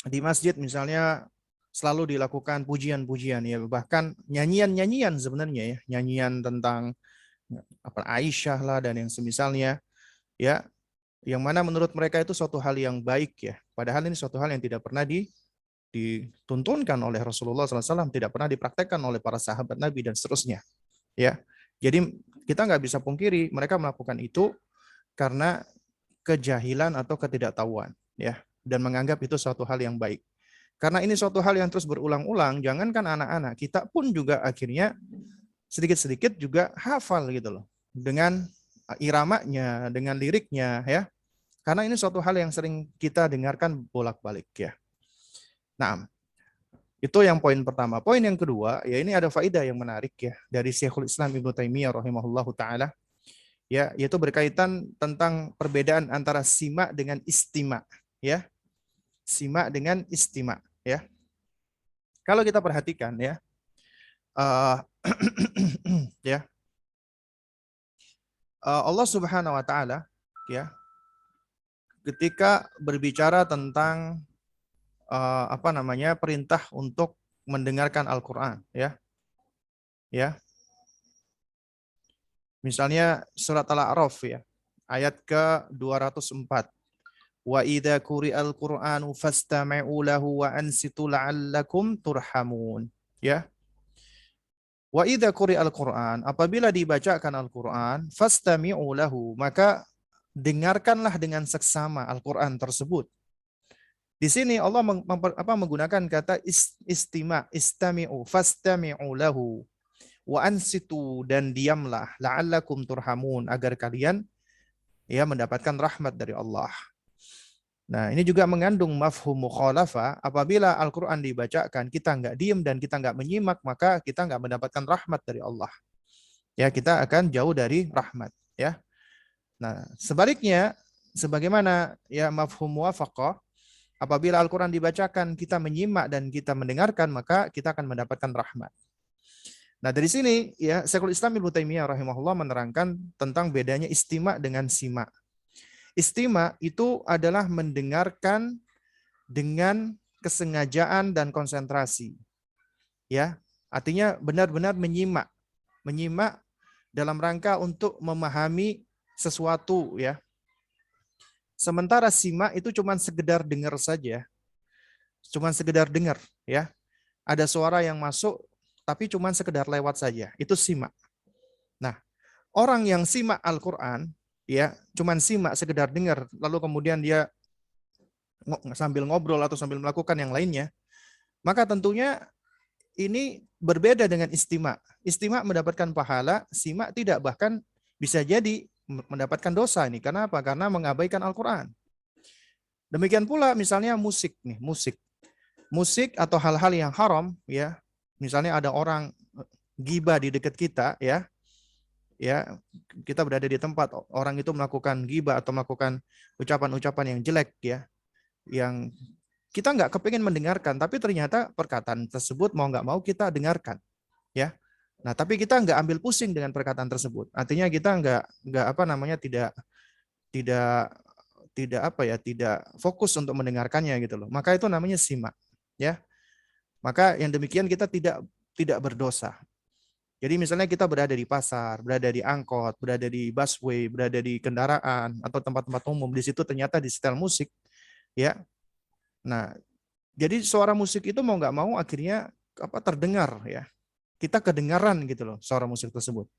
di masjid misalnya selalu dilakukan pujian-pujian ya, bahkan nyanyian-nyanyian sebenarnya ya, nyanyian tentang apa Aisyah lah dan yang semisalnya ya, yang mana menurut mereka itu suatu hal yang baik ya, padahal ini suatu hal yang tidak pernah dituntunkan oleh Rasulullah SAW, tidak pernah dipraktekkan oleh para sahabat Nabi dan seterusnya. Ya, jadi kita nggak bisa pungkiri mereka melakukan itu karena kejahilan atau ketidaktahuan, ya, dan menganggap itu suatu hal yang baik. Karena ini suatu hal yang terus berulang-ulang, jangankan anak-anak, kita pun juga akhirnya sedikit-sedikit juga hafal gitu loh, dengan iramanya, dengan liriknya, ya. Karena ini suatu hal yang sering kita dengarkan bolak-balik, ya. Nah, itu yang poin pertama. Poin yang kedua, ya ini ada faedah yang menarik ya dari Syekhul Islam Ibnu Taimiyah rahimahullahu taala. Ya, yaitu berkaitan tentang perbedaan antara simak dengan istima, ya. Simak dengan istima, ya. Kalau kita perhatikan ya, ya. Allah Subhanahu wa taala ya, ketika berbicara tentang perintah untuk mendengarkan Al-Qur'an ya. Ya. Misalnya surat Al-A'raf ya, ayat ke-204. Wa idza quri'al Qur'anu fastami'u lahu wa ansitu la'allakum turhamun. Ya. Wa idza quri'al Qur'an, apabila dibacakan Al-Qur'an, fastami'u lahu, maka dengarkanlah dengan seksama Al-Qur'an tersebut. Di sini Allah menggunakan kata istima, istami'u, fastami'u lahu, wa ansitu, dan diamlah, la'allakum turhamun, agar kalian ya mendapatkan rahmat dari Allah. Nah, ini juga mengandung mafhum mukhalafah. Apabila Al-Quran dibacakan, kita nggak diem dan kita nggak menyimak, maka kita nggak mendapatkan rahmat dari Allah. Ya, kita akan jauh dari rahmat. Ya. Nah, sebaliknya, sebagaimana ya mafhum muwafaqah, apabila Al-Quran dibacakan, kita menyimak dan kita mendengarkan, maka kita akan mendapatkan rahmat. Nah, dari sini ya Syekhul Islam Ibnu Taimiyah rahimahullah menerangkan tentang bedanya istima dengan simak. Istima itu adalah mendengarkan dengan kesengajaan dan konsentrasi. Ya, artinya benar-benar menyimak. Menyimak dalam rangka untuk memahami sesuatu ya. Sementara simak itu cuma sekedar dengar saja. Cuma sekedar dengar ya. ada suara yang masuk tapi cuman sekedar lewat saja, itu simak. Nah, orang yang simak Al-Qur'an ya, cuman simak sekedar dengar lalu kemudian dia sambil ngobrol atau sambil melakukan yang lainnya, maka tentunya ini berbeda dengan istima'. Istima' mendapatkan pahala, simak tidak, bahkan bisa jadi mendapatkan dosa ini. Karena apa? Karena mengabaikan Al-Qur'an. Demikian pula misalnya musik nih, musik atau hal-hal yang haram ya. Misalnya ada orang ghibah di dekat kita ya. Ya, kita berada di tempat orang itu melakukan ghibah atau melakukan ucapan-ucapan yang jelek ya. Yang kita nggak kepingin mendengarkan, tapi ternyata perkataan tersebut mau nggak mau kita dengarkan ya. Nah, tapi kita nggak ambil pusing dengan perkataan tersebut. Artinya kita nggak apa namanya tidak tidak fokus untuk mendengarkannya gitu loh. Maka itu namanya simak ya. Maka yang demikian kita tidak berdosa. Jadi misalnya kita berada di pasar, berada di angkot, berada di busway, berada di kendaraan atau tempat-tempat umum, di situ ternyata di setel musik ya. Nah, jadi suara musik itu mau nggak mau akhirnya terdengar ya. Kita kedengaran gitu loh suara musik tersebut.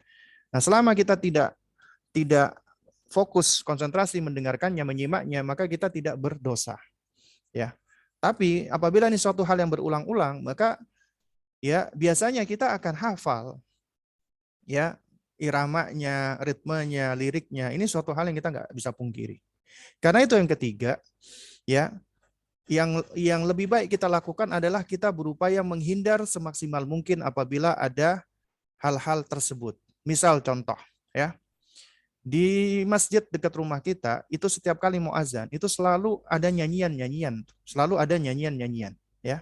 Nah, selama kita tidak fokus konsentrasi mendengarkannya, menyimaknya, maka kita tidak berdosa. Ya. Tapi apabila ini suatu hal yang berulang-ulang, maka ya biasanya kita akan hafal ya iramanya, ritmenya, liriknya. Ini suatu hal yang kita nggak bisa pungkiri. Karena itu yang ketiga, ya, yang lebih baik kita lakukan adalah kita berupaya menghindar semaksimal mungkin apabila ada hal-hal tersebut. Misal contoh, ya, di masjid dekat rumah kita itu setiap kali mau azan itu selalu ada nyanyian-nyanyian, ya.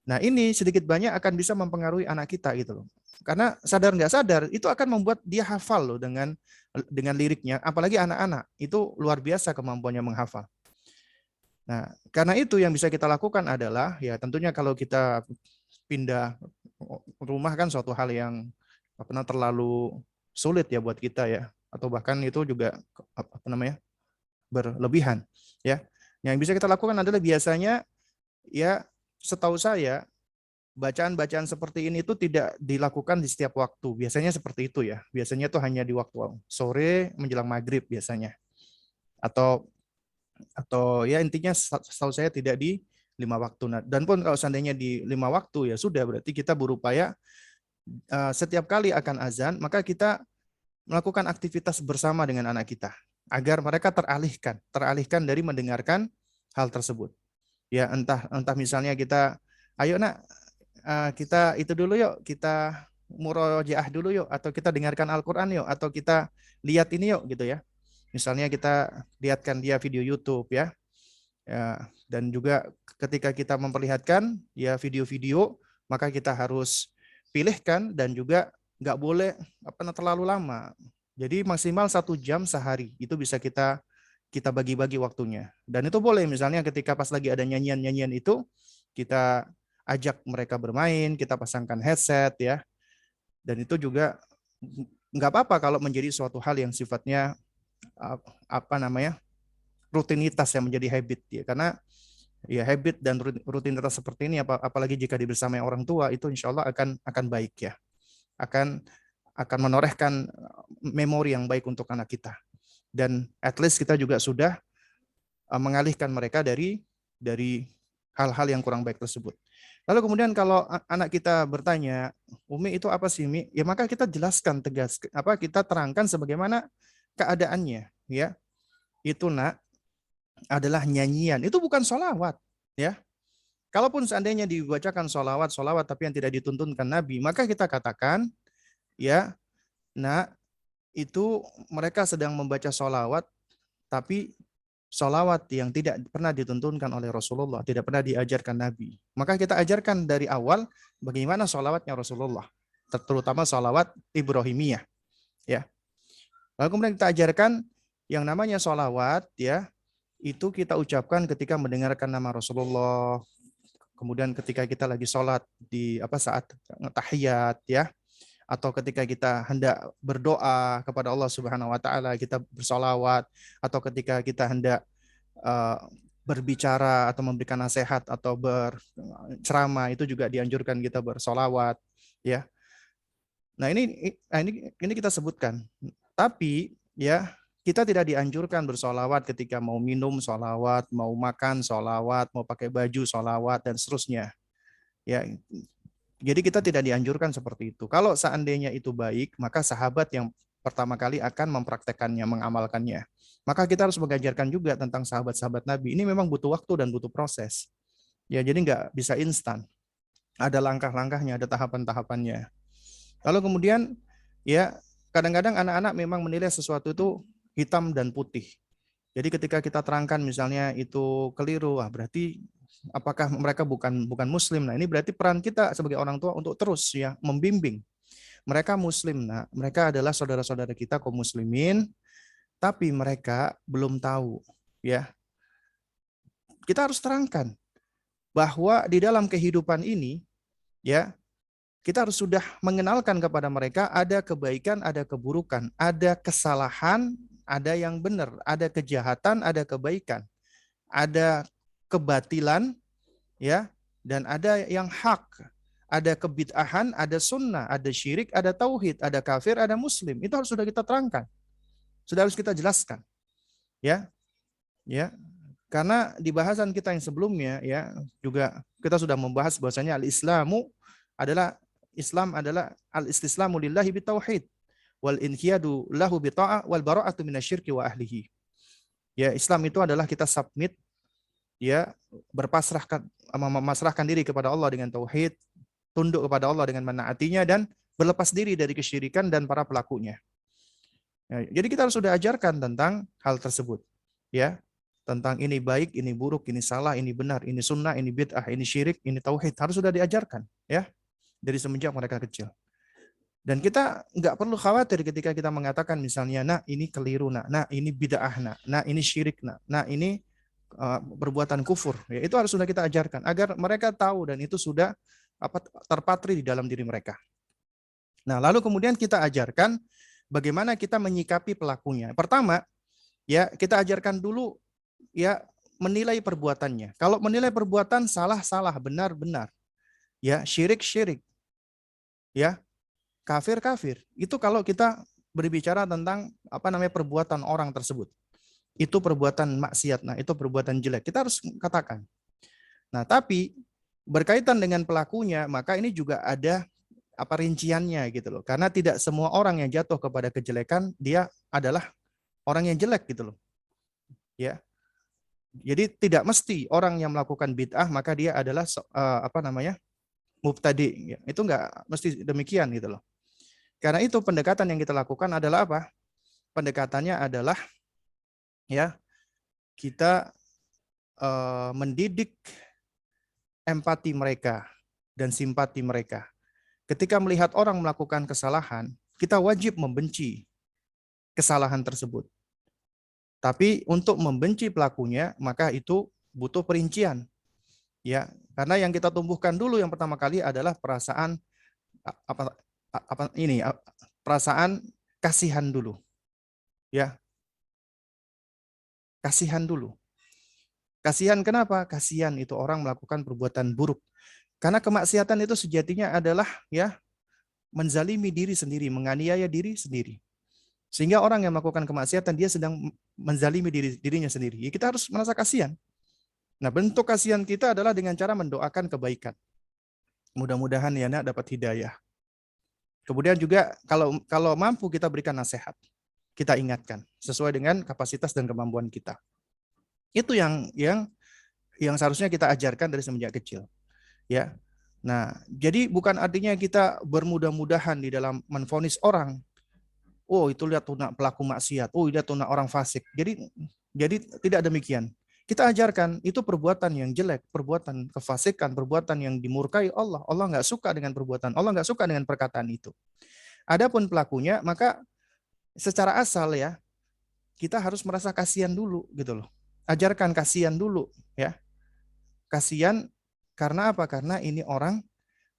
Nah, ini sedikit banyak akan bisa mempengaruhi anak kita gitu loh. Karena sadar nggak sadar itu akan membuat dia hafal loh dengan liriknya, apalagi anak-anak itu luar biasa kemampuannya menghafal. Nah, karena itu yang bisa kita lakukan adalah ya tentunya kalau kita pindah rumah kan suatu hal yang terlalu sulit ya buat kita ya, atau bahkan itu juga berlebihan ya. Yang bisa kita lakukan adalah biasanya ya setahu saya bacaan-bacaan seperti ini itu tidak dilakukan di setiap waktu. Biasanya seperti itu ya. Biasanya itu hanya di waktu sore menjelang maghrib biasanya. Atau ya intinya setahu saya tidak di 5 waktu. Nah, dan pun kalau seandainya di 5 waktu ya sudah berarti kita berupaya setiap kali akan azan maka kita melakukan aktivitas bersama dengan anak kita agar mereka teralihkan dari mendengarkan hal tersebut. Ya entah misalnya kita ayo nak kita itu dulu yuk, kita murojaah dulu yuk, atau kita dengarkan Al-Qur'an yuk, atau kita lihat ini yuk gitu ya. Misalnya kita lihatkan dia video YouTube ya. Ya, dan juga ketika kita memperlihatkan ya video-video, maka kita harus pilihkan dan juga nggak boleh terlalu lama. Jadi maksimal 1 jam sehari itu bisa kita bagi-bagi waktunya. Dan itu boleh misalnya ketika pas lagi ada nyanyian-nyanyian itu kita ajak mereka bermain, kita pasangkan headset ya. Dan itu juga nggak apa-apa kalau menjadi suatu hal yang sifatnya rutinitas yang menjadi habit ya, karena ya habit dan rutinitas seperti ini apalagi jika dibersamai orang tua itu insya Allah akan baik ya, akan menorehkan memori yang baik untuk anak kita, dan at least kita juga sudah mengalihkan mereka dari hal-hal yang kurang baik tersebut. Lalu kemudian kalau anak kita bertanya, Umi itu apa sih Mi? Ya maka kita jelaskan tegas, kita terangkan sebagaimana keadaannya ya. Itu nak adalah nyanyian, itu bukan sholawat ya. Kalaupun seandainya dibacakan sholawat tapi yang tidak dituntunkan Nabi, maka kita katakan ya, nah itu mereka sedang membaca sholawat tapi sholawat yang tidak pernah dituntunkan oleh Rasulullah, tidak pernah diajarkan Nabi. Maka kita ajarkan dari awal bagaimana sholawatnya Rasulullah, terutama sholawat Ibrahimiyah ya. Lalu kemudian kita ajarkan yang namanya sholawat ya, itu kita ucapkan ketika mendengarkan nama Rasulullah, kemudian ketika kita lagi sholat di saat tahiyat ya, atau ketika kita hendak berdoa kepada Allah Subhanahu wa taala kita bersolawat, atau ketika kita hendak berbicara atau memberikan nasihat atau berceramah itu juga dianjurkan kita bersolawat, ya. Nah ini kita sebutkan. Tapi ya kita tidak dianjurkan bersolawat ketika mau minum solawat, mau makan solawat, mau pakai baju solawat dan seterusnya. Ya, jadi kita tidak dianjurkan seperti itu. Kalau seandainya itu baik, maka sahabat yang pertama kali akan mempraktekannya, mengamalkannya. Maka kita harus mengajarkan juga tentang sahabat-sahabat Nabi. Ini memang butuh waktu dan butuh proses. Ya, jadi nggak bisa instan. Ada langkah-langkahnya, ada tahapan-tahapannya. Lalu kemudian, ya kadang-kadang anak-anak memang menilai sesuatu itu hitam dan putih. Jadi ketika kita terangkan misalnya itu keliru, berarti apakah mereka bukan muslim? Nah, ini berarti peran kita sebagai orang tua untuk terus ya membimbing. Mereka muslim, nah, mereka adalah saudara-saudara kita kaum muslimin, tapi mereka belum tahu, ya. Kita harus terangkan bahwa di dalam kehidupan ini, ya, kita harus sudah mengenalkan kepada mereka ada kebaikan, ada keburukan, ada kesalahan, ada yang benar, ada kejahatan, ada kebaikan, ada kebatilan, ya, dan ada yang hak, ada kebid'ahan, ada sunnah, ada syirik, ada tauhid, ada kafir, ada muslim. Itu harus sudah kita terangkan, sudah harus kita jelaskan, ya, ya. Karena di bahasan kita yang sebelumnya, ya, juga kita sudah membahas bahwasanya Islam adalah al-istislamu lillahi bitauhid wal inqiyadu lahu bita'ah wal bara'atu minasyirki wa ahlihi. Ya, Islam itu adalah kita submit, ya, memasrahkan diri kepada Allah dengan tauhid, tunduk kepada Allah dengan menaatinya, dan berlepas diri dari kesyirikan dan para pelakunya. Ya, jadi kita harus sudah ajarkan tentang hal tersebut, ya, tentang ini baik, ini buruk, ini salah, ini benar, ini sunnah, ini bid'ah, ini syirik, ini tauhid, harus sudah diajarkan, ya, dari semenjak mereka kecil. Dan kita nggak perlu khawatir ketika kita mengatakan misalnya, nah ini keliru, nah ini bid'ah, nah ini syirik, nah ini perbuatan kufur. Ya, itu harus sudah kita ajarkan agar mereka tahu dan itu sudah terpatri di dalam diri mereka. Nah, lalu kemudian kita ajarkan bagaimana kita menyikapi pelakunya. Pertama, ya, kita ajarkan dulu, ya, menilai perbuatannya. Kalau menilai perbuatan salah, benar. Ya, syirik, ya, kafir. Itu kalau kita berbicara tentang perbuatan orang tersebut. Itu perbuatan maksiat, nah itu perbuatan jelek. Kita harus katakan. Nah, tapi berkaitan dengan pelakunya, maka ini juga ada rinciannya gitu loh. Karena tidak semua orang yang jatuh kepada kejelekan dia adalah orang yang jelek gitu loh. Ya. Jadi tidak mesti orang yang melakukan bid'ah maka dia adalah mubtadi. Ya. Itu enggak mesti demikian gitu loh. Karena itu pendekatan yang kita lakukan adalah apa? Pendekatannya adalah, ya, kita mendidik empati mereka dan simpati mereka. Ketika melihat orang melakukan kesalahan, kita wajib membenci kesalahan tersebut. Tapi untuk membenci pelakunya, maka itu butuh perincian. Ya, karena yang kita tumbuhkan dulu yang pertama kali adalah perasaan perasaan kasihan dulu. Ya. Kasihan dulu. Kasihan kenapa? Kasihan itu orang melakukan perbuatan buruk. Karena kemaksiatan itu sejatinya adalah, ya, menzalimi diri sendiri, menganiaya diri sendiri. Sehingga orang yang melakukan kemaksiatan dia sedang menzalimi dirinya sendiri. Ya, kita harus merasa kasihan. Nah, bentuk kasihan kita adalah dengan cara mendoakan kebaikan. Mudah-mudahan ya nak dapat hidayah. Kemudian juga kalau mampu kita berikan nasihat. Kita ingatkan sesuai dengan kapasitas dan kemampuan kita. Itu yang seharusnya kita ajarkan dari semenjak kecil. Ya. Nah, jadi bukan artinya kita bermudah-mudahan di dalam menvonis orang. Oh, itu lihat tuh pelaku maksiat. Oh, lihat tuh orang fasik. Jadi tidak demikian. Kita ajarkan itu perbuatan yang jelek, perbuatan kefasikan, perbuatan yang dimurkai Allah. Allah nggak suka dengan perbuatan. Allah nggak suka dengan perkataan itu. Adapun pelakunya, maka secara asal, ya, kita harus merasa kasihan dulu gitu loh. Ajarkan kasihan dulu, ya. Kasihan karena apa? Karena ini orang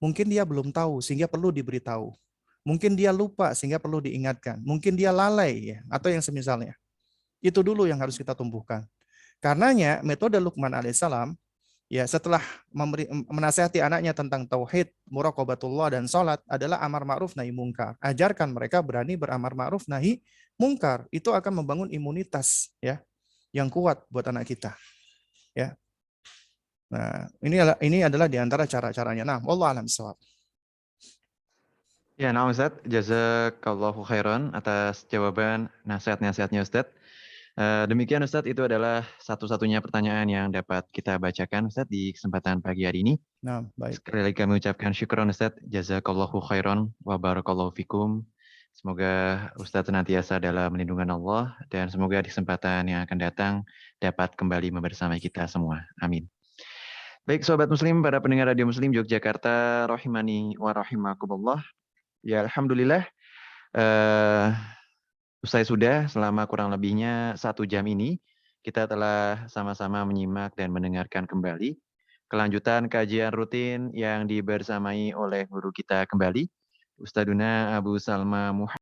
mungkin dia belum tahu sehingga perlu diberitahu. Mungkin dia lupa sehingga perlu diingatkan. Mungkin dia lalai, ya, atau yang semisalnya. Itu dulu yang harus kita tumbuhkan. Karenanya metode Luqman alaihissalam, ya setelah menasihati anaknya tentang tauhid, muraqabatullah dan salat adalah amar ma'ruf nahi mungkar. Ajarkan mereka berani beramar ma'ruf nahi mungkar. Itu akan membangun imunitas ya yang kuat buat anak kita. Ya. Nah, ini adalah di antara cara-caranya. Nah, wallahu a'lam bishawab. Ya, nah Ustaz, jazakallahu khairan atas jawaban nasihat-nasihatnya Ustaz. Demikian Ustaz, itu adalah satu-satunya pertanyaan yang dapat kita bacakan Ustaz di kesempatan pagi hari ini. Nah, baik. Sekali lagi kami ucapkan syukron Ustaz, jazakallahu khairan wa barakallahu fikum. Semoga Ustaz senantiasa dalam lindungan Allah dan semoga di kesempatan yang akan datang dapat kembali membersamai kita semua. Amin. Baik Sobat Muslim, para pendengar Radio Muslim Yogyakarta, rahimani wa rahimakumullah. Ya Alhamdulillah, usai sudah selama kurang lebihnya 1 jam ini, kita telah sama-sama menyimak dan mendengarkan kembali kelanjutan kajian rutin yang dibersamai oleh guru kita kembali, Ustadzuna Abu Salma Muhammad.